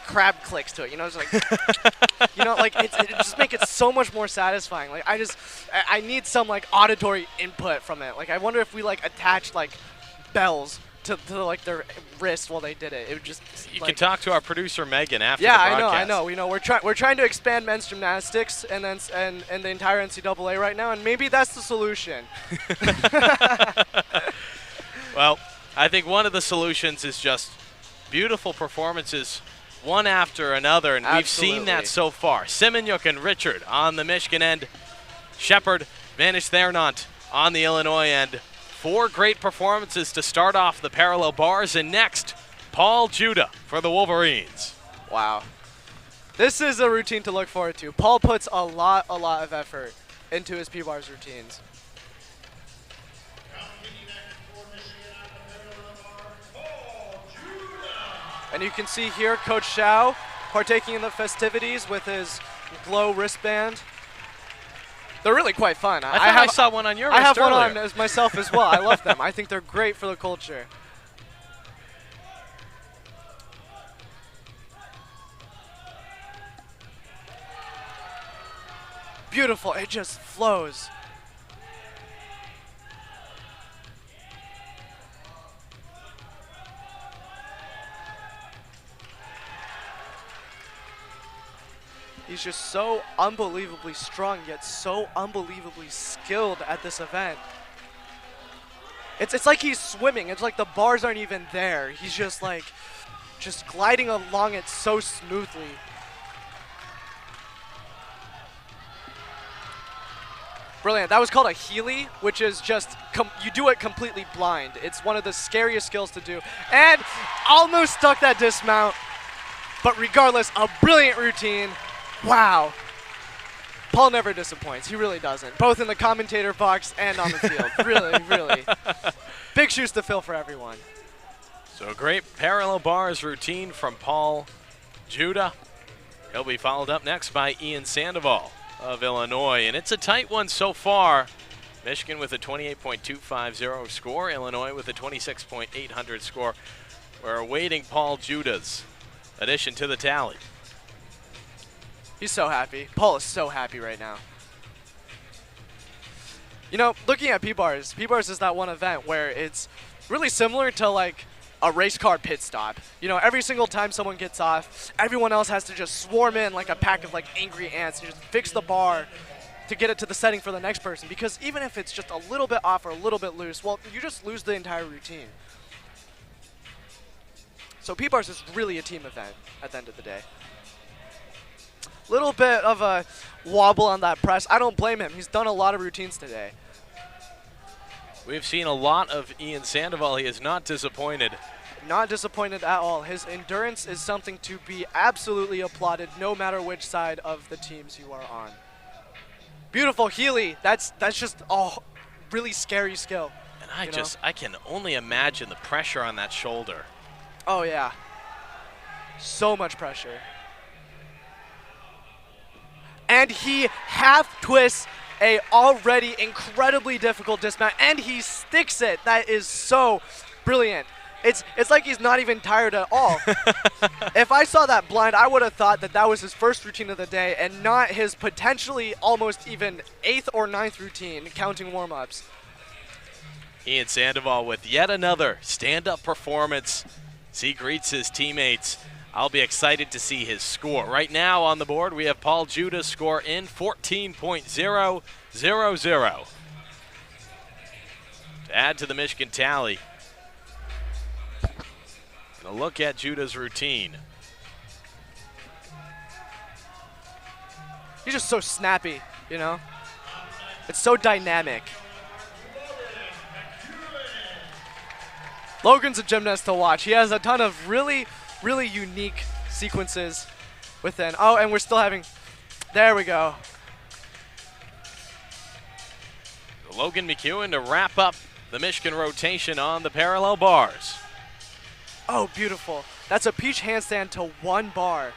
crab clicks to it. You know, it's like, you know, like it just make it so much more satisfying. Like I need some like auditory input from it. Like I wonder if we like attached like bells to like their wrist while they did it. It would just. You like, can talk to our producer Megan after yeah, the broadcast. I know. You know, we're trying to expand men's gymnastics and then and the entire NCAA right now, and maybe that's the solution. Well, I think one of the solutions is just beautiful performances one after another, and we've seen that so far. Semyonuk and Richard on the Michigan end. Shepard, Vanish there not on the Illinois end. 4 great performances to start off the parallel bars, and next, Paul Judah for the Wolverines. Wow. This is a routine to look forward to. Paul puts a lot of effort into his P-Bars routines. And you can see here Coach Xiao partaking in the festivities with his glow wristband. They're really quite fun. I saw one on your wrist I have earlier. one on as myself as well. I love them. I think they're great for the culture. Beautiful. It just flows. He's just so unbelievably strong, yet so unbelievably skilled at this event. It's like he's swimming. It's like the bars aren't even there. He's just like, just gliding along it so smoothly. Brilliant. That was called a Healy, which is just, you do it completely blind. It's one of the scariest skills to do. And almost stuck that dismount. But regardless, a brilliant routine. Wow. Paul never disappoints. He really doesn't. Both in the commentator box and on the field. Really, really. Big shoes to fill for everyone. So a great parallel bars routine from Paul Judah. He'll be followed up next by Ian Sandoval of Illinois. And it's a tight one so far. Michigan with a 28.250 score. Illinois with a 26.800 score. We're awaiting Paul Judah's addition to the tally. He's so happy. Paul is so happy right now. You know, looking at P-Bars is that one event where it's really similar to like a race car pit stop. You know, every single time someone gets off, everyone else has to just swarm in like a pack of like angry ants and just fix the bar to get it to the setting for the next person. Because even if it's just a little bit off or a little bit loose, well, you just lose the entire routine. So P-bars is really a team event at the end of the day. Little bit of a wobble on that press. I don't blame him. He's done a lot of routines today. We've seen a lot of Ian Sandoval. He is not disappointed. Not disappointed at all. His endurance is something to be absolutely applauded no matter which side of the teams you are on. Beautiful Healy. That's just a really scary skill. And I can only imagine the pressure on that shoulder. Oh yeah. So much pressure. And he half twists a already incredibly difficult dismount, and he sticks it. That is so brilliant. It's like he's not even tired at all. If I saw that blind, I would have thought that that was his first routine of the day and not his potentially almost even 8th or 9th routine, counting warm-ups. Ian Sandoval with yet another stand-up performance as he greets his teammates. I'll be excited to see his score. Right now on the board, we have Paul Judah's score in 14.000. To add to the Michigan tally, and a look at Judah's routine. He's just so snappy, you know? It's so dynamic. Logan's a gymnast to watch. He has a ton of really unique sequences within. Oh, and we're still having, there we go. Logan McEwen to wrap up the Michigan rotation on the parallel bars. Oh, beautiful. That's a peach handstand to 1 bar.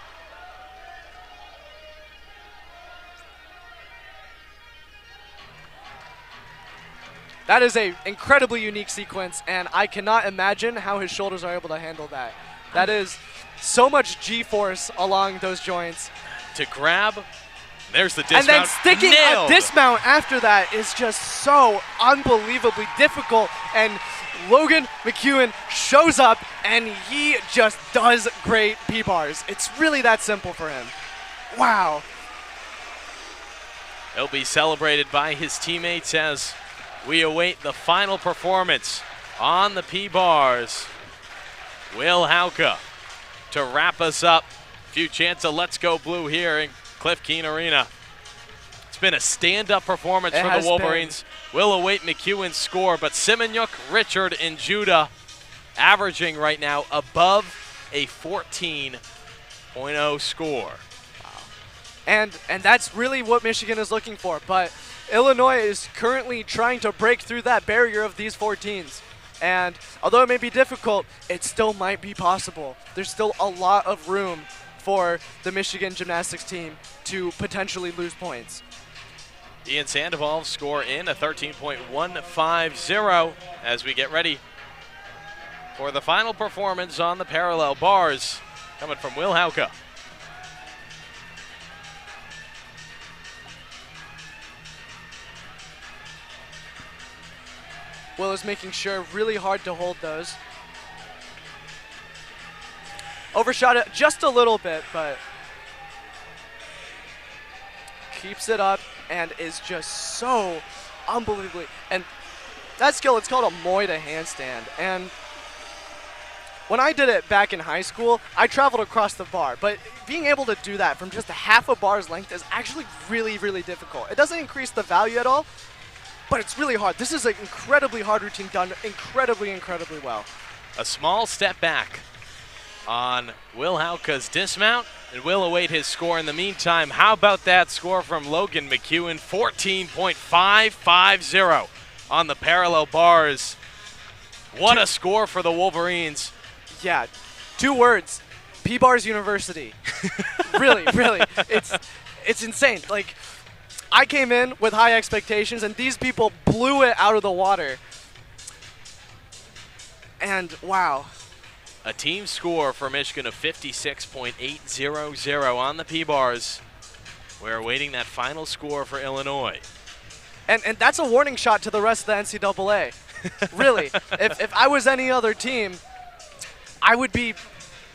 That is a incredibly unique sequence, and I cannot imagine how his shoulders are able to handle that. That is so much G-force along those joints. To grab, there's the dismount. And then sticking nailed. a dismount after that is just so unbelievably difficult. And Logan McEwen shows up, and he just does great P-bars. It's really that simple for him. Wow. He'll be celebrated by his teammates as we await the final performance on the P-bars. Will Hauke to wrap us up. Few chants of Let's Go Blue here in Cliff Keen Arena. It's been a stand-up performance for the Wolverines. We'll await McEwen's score, but Simonyuk, Richard, and Judah averaging right now above a 14.0 score. And that's really what Michigan is looking for, but Illinois is currently trying to break through that barrier of these 14s. And although it may be difficult, it still might be possible. There's still a lot of room for the Michigan gymnastics team to potentially lose points. Ian Sandoval's score in a 13.150 as we get ready for the final performance on the parallel bars coming from Will Hauke. Will is making sure really hard to hold those. Overshot it just a little bit, but keeps it up and is just so unbelievably. And that skill, it's called a Moi to handstand. And when I did it back in high school, I traveled across the bar. But being able to do that from just a half a bar's length is actually really, really difficult. It doesn't increase the value at all, but it's really hard. This is an incredibly hard routine done incredibly, incredibly well. A small step back on Will Hauke's dismount, and we'll await his score in the meantime. How about that score from Logan McEwen? 14.550 on the parallel bars. What a score for the Wolverines. Yeah, 2 words, P-Bars University. Really, really, it's insane. Like, I came in with high expectations, and these people blew it out of the water. And wow. A team score for Michigan of 56.800 on the P-bars. We're awaiting that final score for Illinois. And that's a warning shot to the rest of the NCAA. Really, if I was any other team, I would be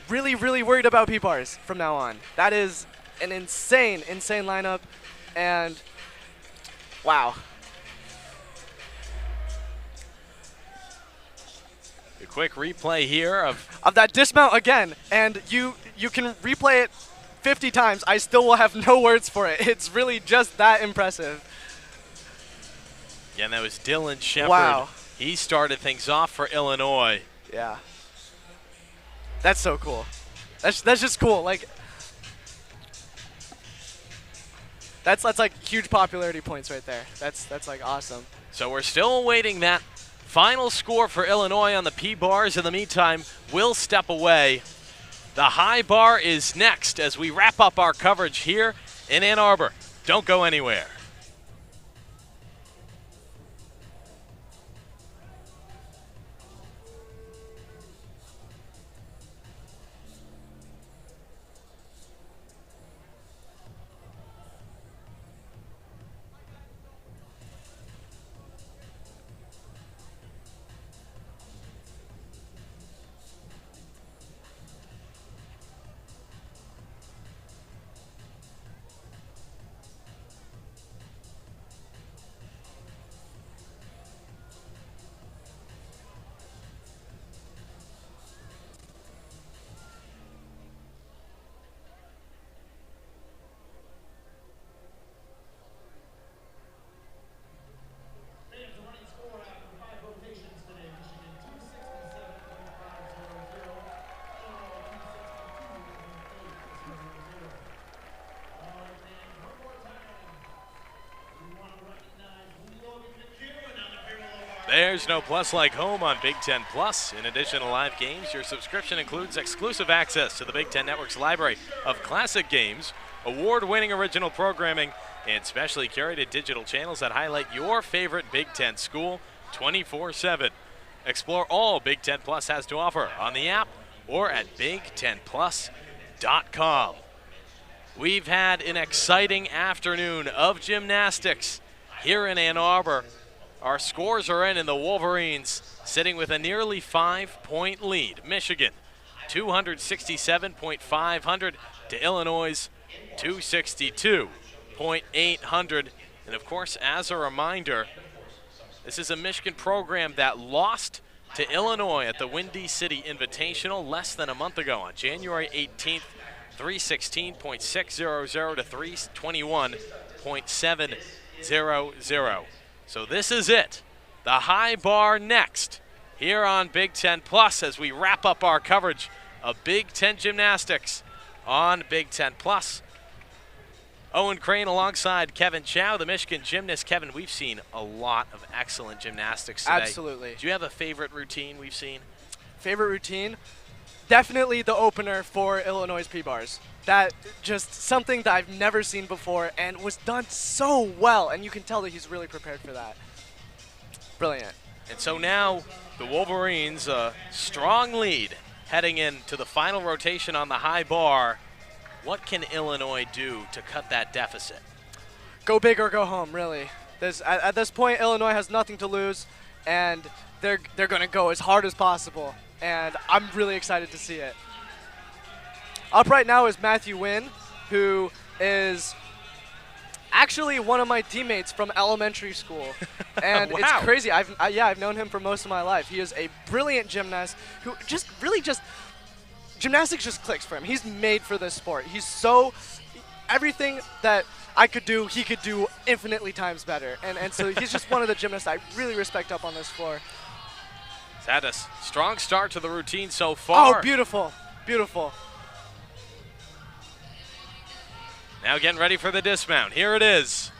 really, really worried about P-bars from now on. That is an insane, insane lineup, and wow. Quick replay here Of that dismount again, and you can replay it 50 times. I still will have no words for it. It's really just that impressive. Yeah, and that was Dylan Shepard. Wow. He started things off for Illinois. Yeah. That's so cool. That's just cool. Like that's like huge popularity points right there. That's like awesome. So we're still awaiting that final score for Illinois on the P-bars. In the meantime, we'll step away. The high bar is next as we wrap up our coverage here in Ann Arbor. Don't go anywhere. Fans, the running score after 5 rotations today. Michigan 267.500. Illinois 262.800. All right, fans, one more time. We want to recognize Logan McEwen on the barrel of our There's no plus like home on Big Ten Plus. In addition to live games, your subscription includes exclusive access to the Big Ten Network's library of classic games, award-winning original programming, and specially curated digital channels that highlight your favorite Big Ten school 24/7. Explore all Big Ten Plus has to offer on the app or at BigTenPlus.com. We've had an exciting afternoon of gymnastics here in Ann Arbor. Our scores are in, and the Wolverines sitting with a nearly 5-point lead. Michigan, 267.500 to Illinois' 262.800. And of course, as a reminder, this is a Michigan program that lost to Illinois at the Windy City Invitational less than a month ago on January 18th, 316.600 to 321.700. So this is it. The high bar next here on Big Ten Plus as we wrap up our coverage of Big Ten gymnastics on Big Ten Plus. Owen Crane alongside Kevin Chow, the Michigan gymnast. Kevin, we've seen a lot of excellent gymnastics today. Absolutely. Do you have a favorite routine we've seen? Favorite routine? Definitely the opener for Illinois P-bars. That just something that I've never seen before and was done so well, and you can tell that he's really prepared for that. Brilliant. And so now the Wolverines, a strong lead heading into the final rotation on the high bar. What can Illinois do to cut that deficit? Go big or go home, really. At this point, Illinois has nothing to lose, and they're going to go as hard as possible, and I'm really excited to see it. Up right now is Matthew Wynn, who is actually one of my teammates from elementary school. And Wow. It's crazy. I've known him for most of my life. He is a brilliant gymnast who gymnastics just clicks for him. He's made for this sport. Everything that I could do, he could do infinitely times better. And so he's just one of the gymnasts I really respect up on this floor. He's had a strong start to the routine so far. Oh, beautiful. Beautiful. Now getting ready for the dismount. Here it is.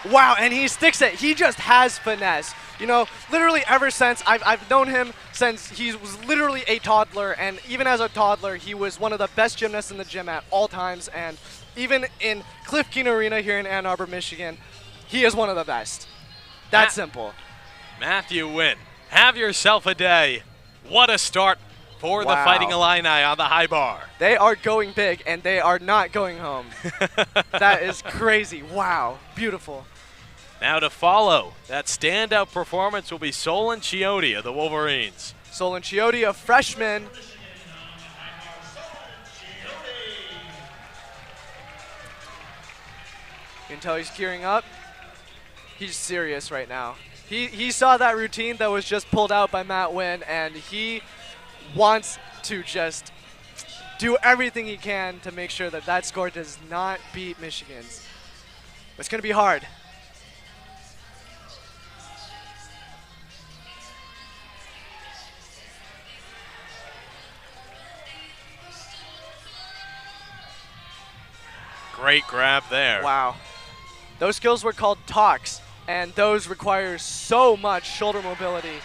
Wow, and he sticks it. He just has finesse. You know, literally ever since, I've known him since he was literally a toddler, and even as a toddler, he was one of the best gymnasts in the gym at all times, and even in Cliff Keen Arena here in Ann Arbor, Michigan, he is one of the best. That's simple. Matthew Wynn, have yourself a day. What a start for the Wow. Fighting Illini on the high bar. They are going big, and they are not going home. That is crazy. Wow, beautiful. Now to follow that standout performance will be Solon Chiotti of the Wolverines. Solon Chiotti, a freshman. You can tell he's gearing up. He's serious right now. He saw that routine that was just pulled out by Matt Wynn, and he wants to just do everything he can to make sure that that score does not beat Michigan's. It's going to be hard. Great grab there. Wow. Those skills were called talks, and those require so much shoulder mobility.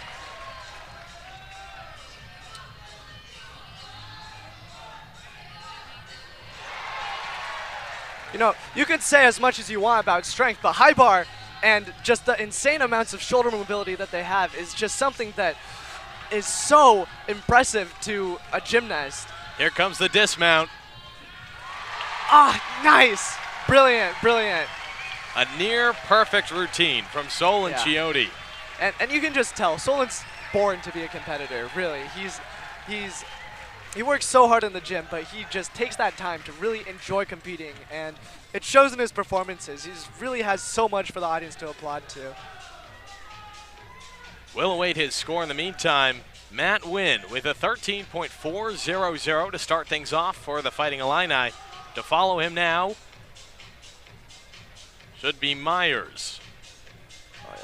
You know, you can say as much as you want about strength, but high bar and just the insane amounts of shoulder mobility that they have is just something that is so impressive to a gymnast. Here comes the dismount. Ah, nice. Brilliant, brilliant. A near perfect routine from Solon Chiotti. And you can just tell, Solon's born to be a competitor, really. He works so hard in the gym, but he just takes that time to really enjoy competing, and it shows in his performances. He really has so much for the audience to applaud to. We'll await his score in the meantime. Matt Wynn with a 13.400 to start things off for the Fighting Illini. To follow him now should be Myers. Oh,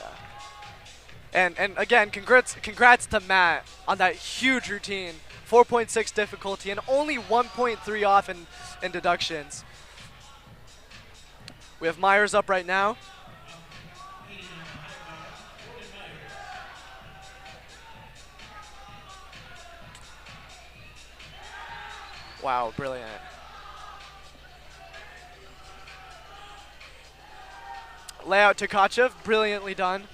yeah. And again, congrats to Matt on that huge routine. 4.6 difficulty and only 1.3 off in deductions. We have Myers up right now. Wow, brilliant. Layout to Tkachev, brilliantly done.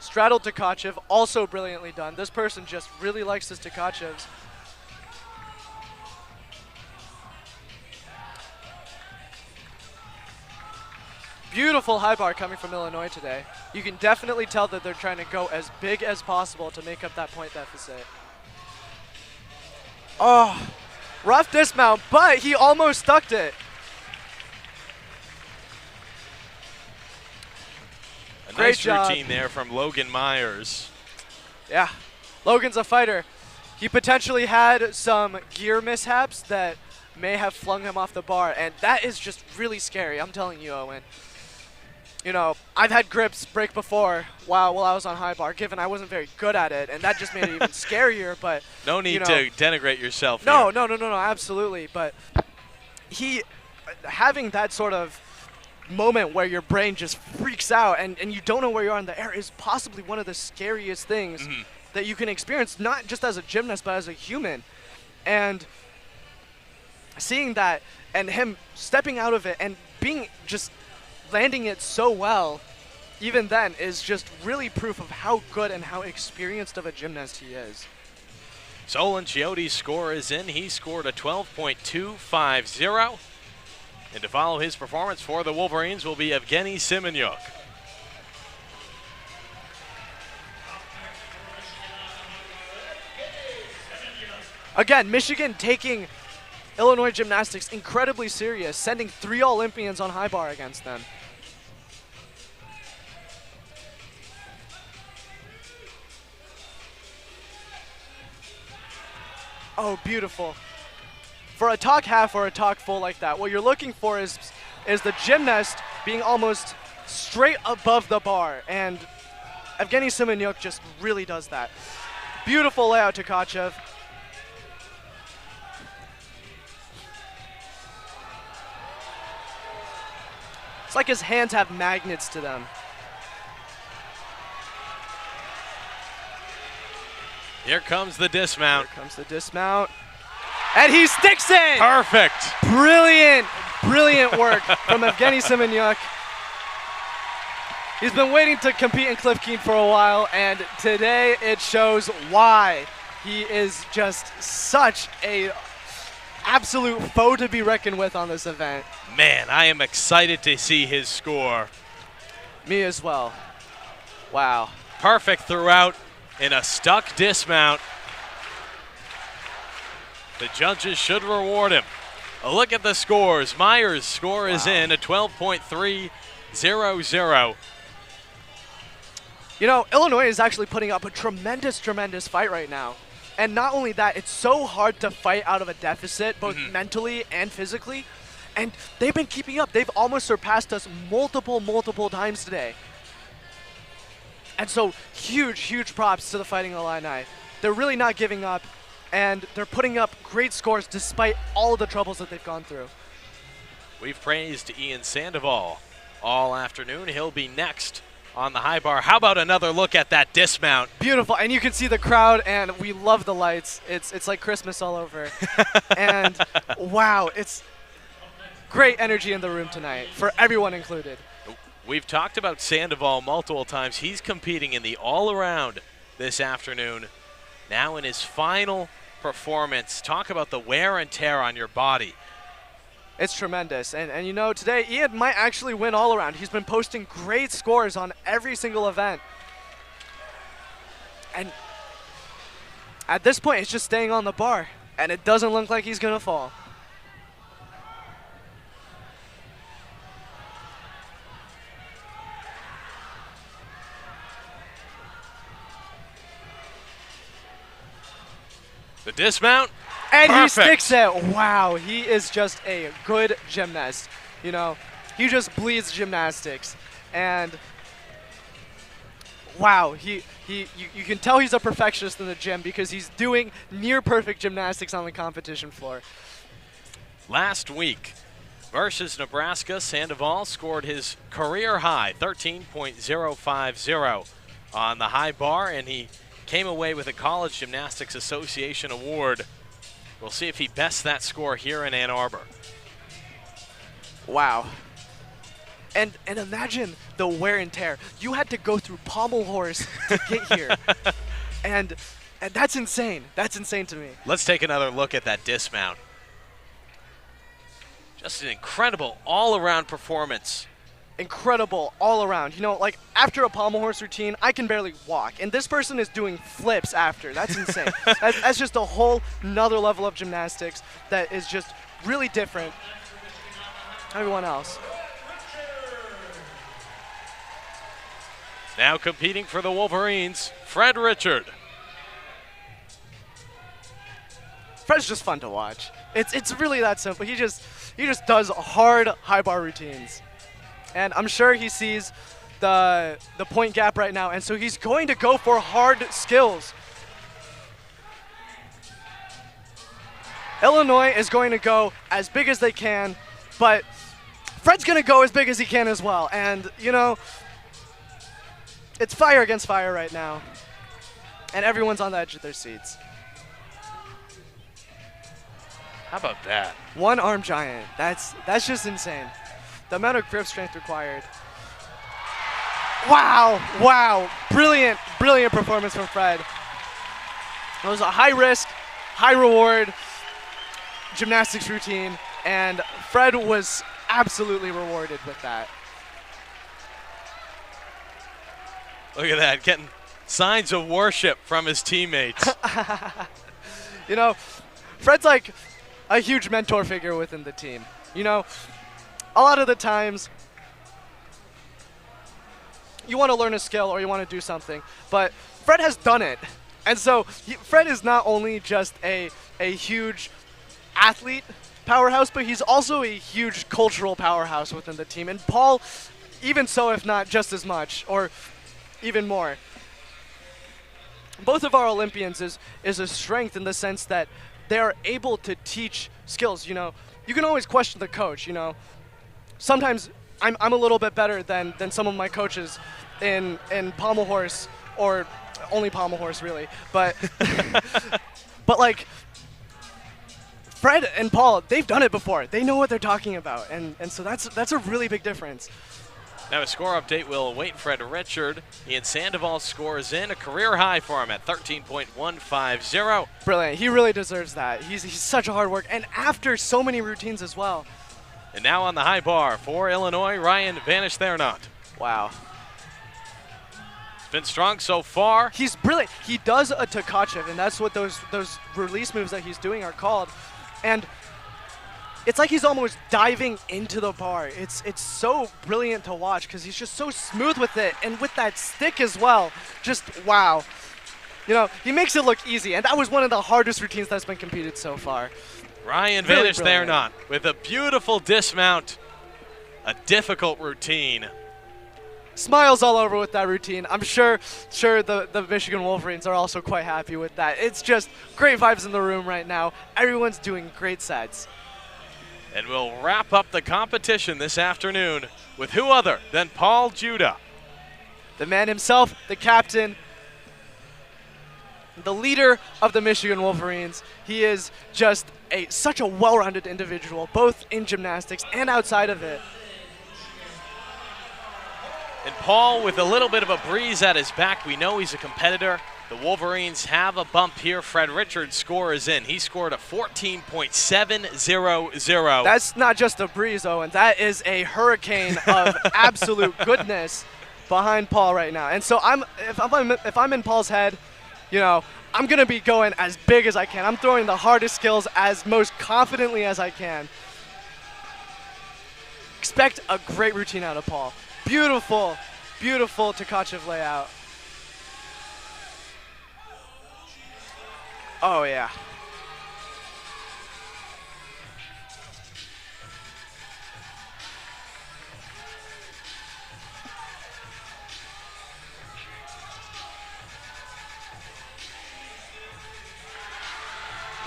Straddled to Tkachev, also brilliantly done. This person just really likes his Tkachevs. Beautiful high bar coming from Illinois today. You can definitely tell that they're trying to go as big as possible to make up that point deficit. Oh, rough dismount, but he almost stuck it. A Great nice job. routine there from Logan Myers. Yeah, Logan's a fighter. He potentially had some gear mishaps that may have flung him off the bar, and that is just really scary, I'm telling you, Owen. You know, I've had grips break before while I was on high bar, given I wasn't very good at it, and that just made it even scarier, but No need you know, to denigrate yourself No, here. no, absolutely, but having that sort of moment where your brain just freaks out and you don't know where you are in the air is possibly one of the scariest things that you can experience, not just as a gymnast, but as a human. And seeing that and him stepping out of it and landing it so well, even then, is just really proof of how good and how experienced of a gymnast he is. Solon Chiotti's score is in. He scored a 12.250. And to follow his performance for the Wolverines will be Evgeny Semyonyuk. Again, Michigan taking Illinois Gymnastics incredibly serious, sending 3 Olympians on high bar against them. Oh, beautiful. For a talk half or a talk full like that, what you're looking for is the gymnast being almost straight above the bar, and Evgeny Semyonyuk just really does that. Beautiful layout to Tkachev. It's like his hands have magnets to them. Here comes the dismount. Here comes the dismount. And he sticks it! Perfect. Brilliant, brilliant work from Evgeny Semyonyuk. He's been waiting to compete in Cliff Keen for a while, and today it shows why. He is just such a absolute foe to be reckoned with on this event. Man, I am excited to see his score. Me as well. Wow. Perfect throughout in a stuck dismount. The judges should reward him. A look at the scores. Myers' score is in, a 12.300. 0-0. You know, Illinois is actually putting up a tremendous fight right now. And not only that, it's so hard to fight out of a deficit, both mentally and physically. And they've been keeping up. They've almost surpassed us multiple times today. And so huge props to the Fighting Illini. They're really not giving up, and they're putting up great scores despite all of the troubles that they've gone through. We've praised Ian Sandoval all afternoon. He'll be next on the high bar. How about another look at that dismount? Beautiful, and you can see the crowd, and we love the lights. It's like Christmas all over. And wow, it's great energy in the room tonight for everyone included. We've talked about Sandoval multiple times. He's competing in the all-around this afternoon. Now in his final performance. Talk about the wear and tear on your body. It's tremendous. And you know, today Ian might actually win all around. He's been posting great scores on every single event. And at this point, it's just staying on the bar. And it doesn't look like he's going to fall. The dismount. And Perfect. He sticks it. Wow, he is just a good gymnast. You know, he just bleeds gymnastics. And wow, you can tell he's a perfectionist in the gym because he's doing near perfect gymnastics on the competition floor. Last week versus Nebraska, Sandoval scored his career high 13.050 on the high bar, and he came away with a College Gymnastics Association award. We'll see if he bests that score here in Ann Arbor. Wow. And imagine the wear and tear. You had to go through pommel horse to get here. and that's insane. That's insane to me. Let's take another look at that dismount. Just an incredible all-around performance. Incredible all around. You know, like after a pommel horse routine, I can barely walk. And this person is doing flips after. That's insane. That's just a whole nother level of gymnastics that is just really different than everyone else. Now competing for the Wolverines, Fred Richard. Fred's just fun to watch. It's really that simple. He just does hard high bar routines. And I'm sure he sees the point gap right now, and so he's going to go for hard skills. Illinois is going to go as big as they can, but Fred's going to go as big as he can as well. And, you know, it's fire against fire right now, and everyone's on the edge of their seats. How about that? One arm giant. That's just insane. The amount of grip strength required. Wow. Brilliant performance from Fred. It was a high risk, high reward gymnastics routine, and Fred was absolutely rewarded with that. Look at that, getting signs of worship from his teammates. You know, Fred's like a huge mentor figure within the team. You know, a lot of the times, you want to learn a skill or you want to do something, but Fred has done it. And so Fred is not only just a huge athlete powerhouse, but he's also a huge cultural powerhouse within the team. And Paul, even so, if not just as much, or even more. Both of our Olympians is a strength in the sense that they are able to teach skills. You know, you can always question the coach, you know. Sometimes I'm a little bit better than some of my coaches in pommel horse, or only pommel horse really. But but like Fred and Paul, they've done it before. They know what they're talking about, and so that's a really big difference. Now a score update will await Fred Richard. Ian Sandoval scores in a career high for him at 13.150. Brilliant. He really deserves that. He's such a hard worker, and after so many routines as well. And now on the high bar for Illinois, Ryan Vanish there not. Wow. It's been strong so far. He's brilliant. He does a Tkachev, and that's what those release moves that he's doing are called. And it's like he's almost diving into the bar. It's so brilliant to watch because he's just so smooth with it, and with that stick as well. Just wow. You know, he makes it look easy, and that was one of the hardest routines that's been competed so far. Ryan Really vanished there brilliant. not with a beautiful dismount, a difficult routine. Smiles all over with that routine. I'm sure the Michigan Wolverines are also quite happy with that. It's just great vibes in the room right now. Everyone's doing great sets. And we'll wrap up the competition this afternoon with who other than Paul Judah. The man himself, the captain, the leader of the Michigan Wolverines. He is just such a well-rounded individual, both in gymnastics and outside of it. And Paul, with a little bit of a breeze at his back, we know he's a competitor. The Wolverines have a bump here. Fred Richards' score is in. He scored a 14.700. That's not just a breeze, Owen. That is a hurricane of absolute goodness behind Paul right now. And so if I'm in Paul's head, you know, I'm going to be going as big as I can. I'm throwing the hardest skills as most confidently as I can. Expect a great routine out of Paul. Beautiful, beautiful Tkachev layout. Oh, yeah.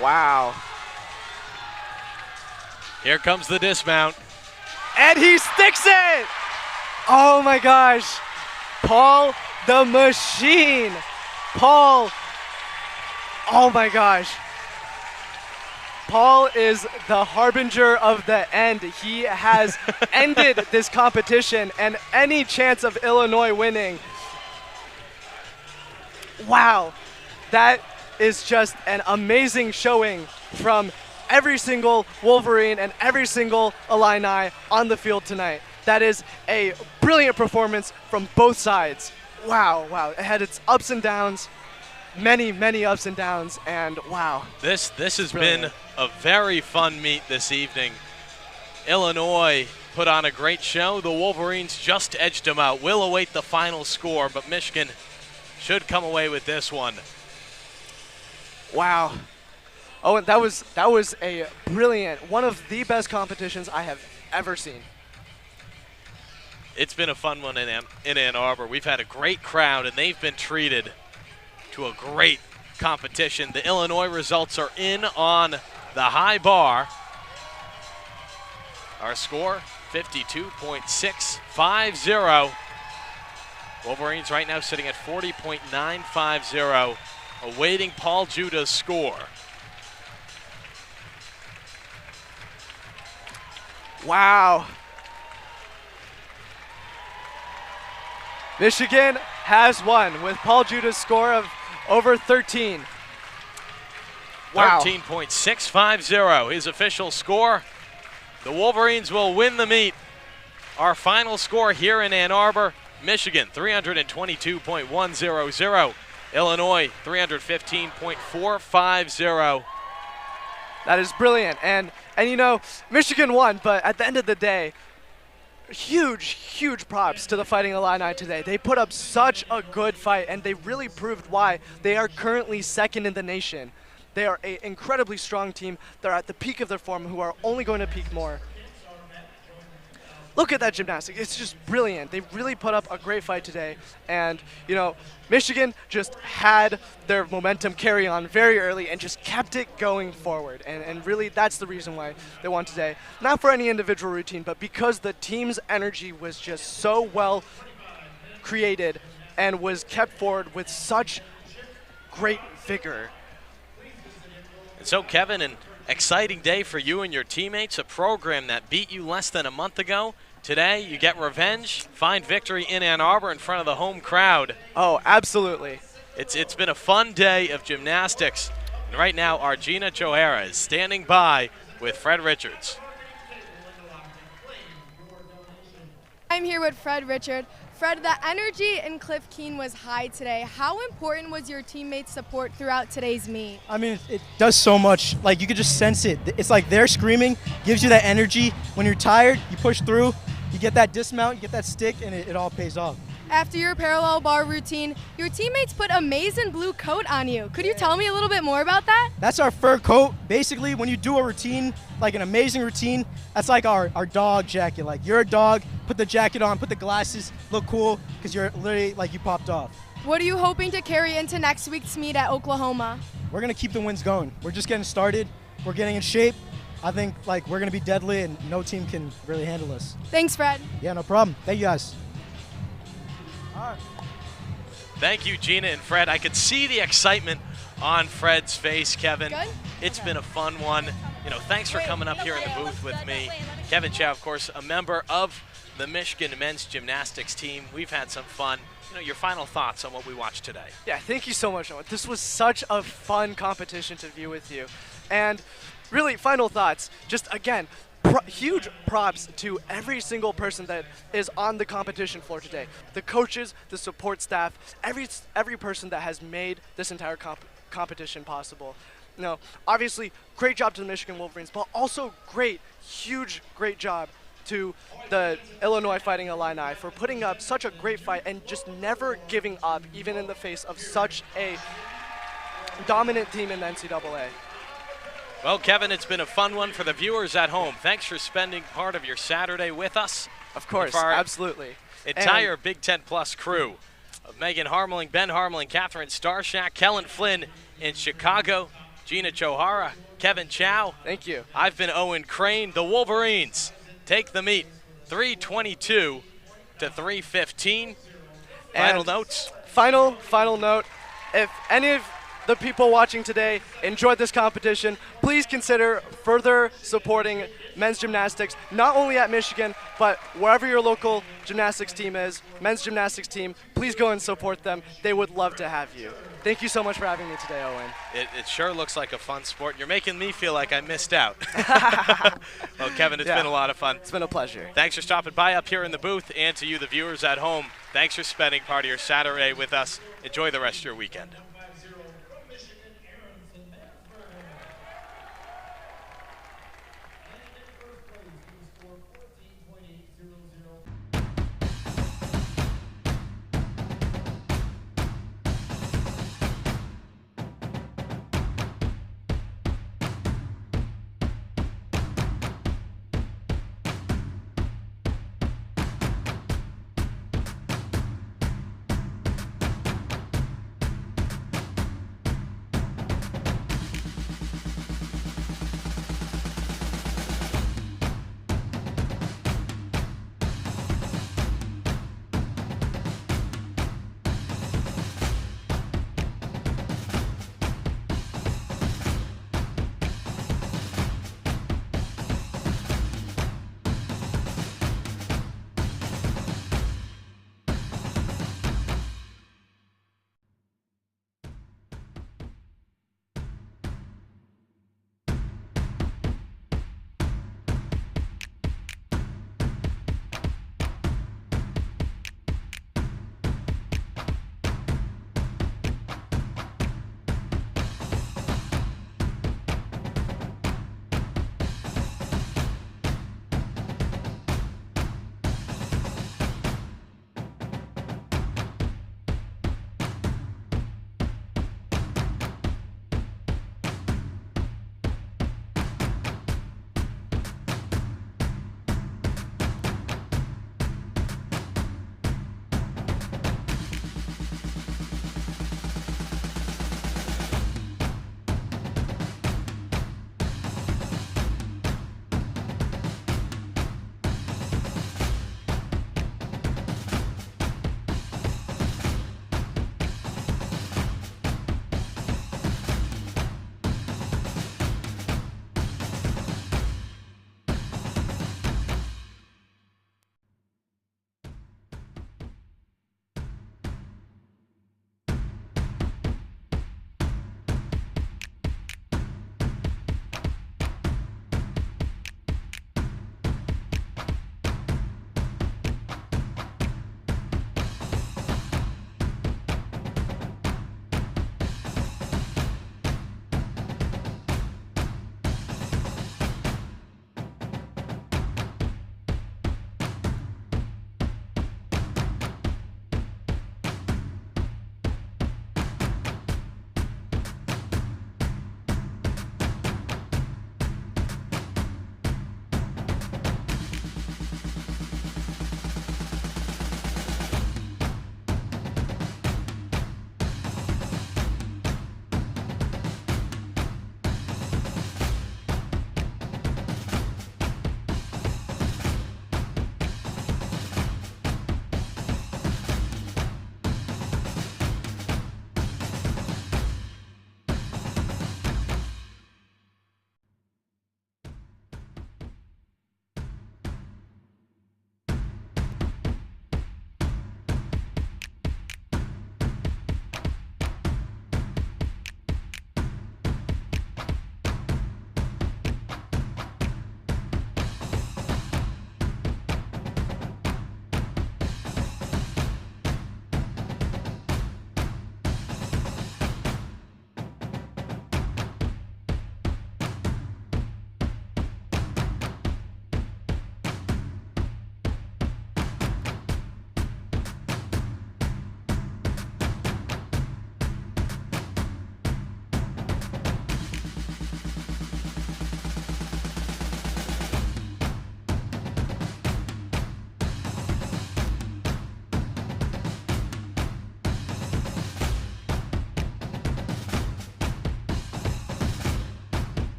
Wow. Here comes the dismount. And he sticks it! Oh my gosh. Paul the Machine. Paul. Oh my gosh. Paul is the harbinger of the end. He has ended this competition and any chance of Illinois winning. Wow. That is just an amazing showing from every single Wolverine and every single Illini on the field tonight. That is a brilliant performance from both sides. Wow, wow. It had its ups and downs, many ups and downs, and wow. This has Brilliant. been a very fun meet this evening. Illinois put on a great show. The Wolverines just edged them out. We'll await the final score, but Michigan should come away with this one. Wow. Oh, and that was a brilliant, one of the best competitions I have ever seen. It's been a fun one in Ann Arbor. We've had a great crowd, and they've been treated to a great competition. The Illinois results are in on the high bar. Our score, 52.650. Wolverines right now sitting at 40.950, awaiting Paul Judah's score. Wow. Michigan has won with Paul Judah's score of over 13. Wow. 13.650, his official score. The Wolverines will win the meet. Our final score here in Ann Arbor, Michigan 322.100, Illinois 315.450. That is brilliant. And you know, Michigan won, but at the end of the day, huge props to the Fighting Illini today. They put up such a good fight, and they really proved why they are currently second in the nation. They are an incredibly strong team. They're at the peak of their form, who are only going to peak more. Look at that gymnastics. It's just brilliant. They really put up a great fight today. And, you know, Michigan just had their momentum carry on very early and just kept it going forward. And really, that's the reason why they won today. Not for any individual routine, but because the team's energy was just so well created and was kept forward with such great vigor. And so, Kevin, an exciting day for you and your teammates, a program that beat you less than a month ago. Today, you get revenge, find victory in Ann Arbor in front of the home crowd. Oh, absolutely. It's been a fun day of gymnastics. And right now, our Gina Johara is standing by with Fred Richards. I'm here with Fred Richard Fred, the energy in Cliff Keen was high today. How important was your teammates' support throughout today's meet? I mean, it does so much. Like, you could just sense it. It's like they're screaming, gives you that energy. When you're tired, you push through, you get that dismount, you get that stick, and it all pays off. After your parallel bar routine, your teammates put a maize and blue coat on you. Could you tell me a little bit more about that? That's our fur coat. Basically, when you do a routine, like an amazing routine, that's like our dog jacket. Like, you're a dog, put the jacket on, put the glasses, look cool, because you're literally like you popped off. What are you hoping to carry into next week's meet at Oklahoma? We're going to keep the wins going. We're just getting started. We're getting in shape. I think like we're going to be deadly, and no team can really handle us. Thanks, Fred. Yeah, no problem. Thank you, guys. Thank you, Gina and Fred. I could see the excitement on Fred's face, Kevin. Good? It's been a fun one. You know, thanks for coming up here in the booth with me. Kevin Chow, of course, a member of the Michigan men's gymnastics team. We've had some fun. You know, your final thoughts on what we watched today. Yeah, thank you so much, Owen. This was such a fun competition to view with you. And really, final thoughts. Just again, huge props to every single person that is on the competition floor today. The coaches, the support staff, every person that has made this entire competition possible. You know, obviously, great job to the Michigan Wolverines, but also great job to the Illinois Fighting Illini for putting up such a great fight and just never giving up, even in the face of such a dominant team in the NCAA. Well, Kevin, it's been a fun one for the viewers at home. Thanks for spending part of your Saturday with us. Of course, absolutely. Entire Big Ten Plus crew of Megan Harmeling, Ben Harmeling, Catherine Starshak, Kellen Flynn in Chicago, Gina Chohara, Kevin Chow. Thank you. I've been Owen Crane. The Wolverines take the meet 322 to 315. Final notes? Final note. If any of the people watching today enjoyed this competition, please consider further supporting men's gymnastics, not only at Michigan, but wherever your local gymnastics team is, men's gymnastics team, please go and support them. They would love to have you. Thank you so much for having me today, Owen. It sure looks like a fun sport. You're making me feel like I missed out. Well, Kevin, it's been a lot of fun. It's been a pleasure. Thanks for stopping by up here in the booth, and to you, the viewers at home, thanks for spending part of your Saturday with us. Enjoy the rest of your weekend.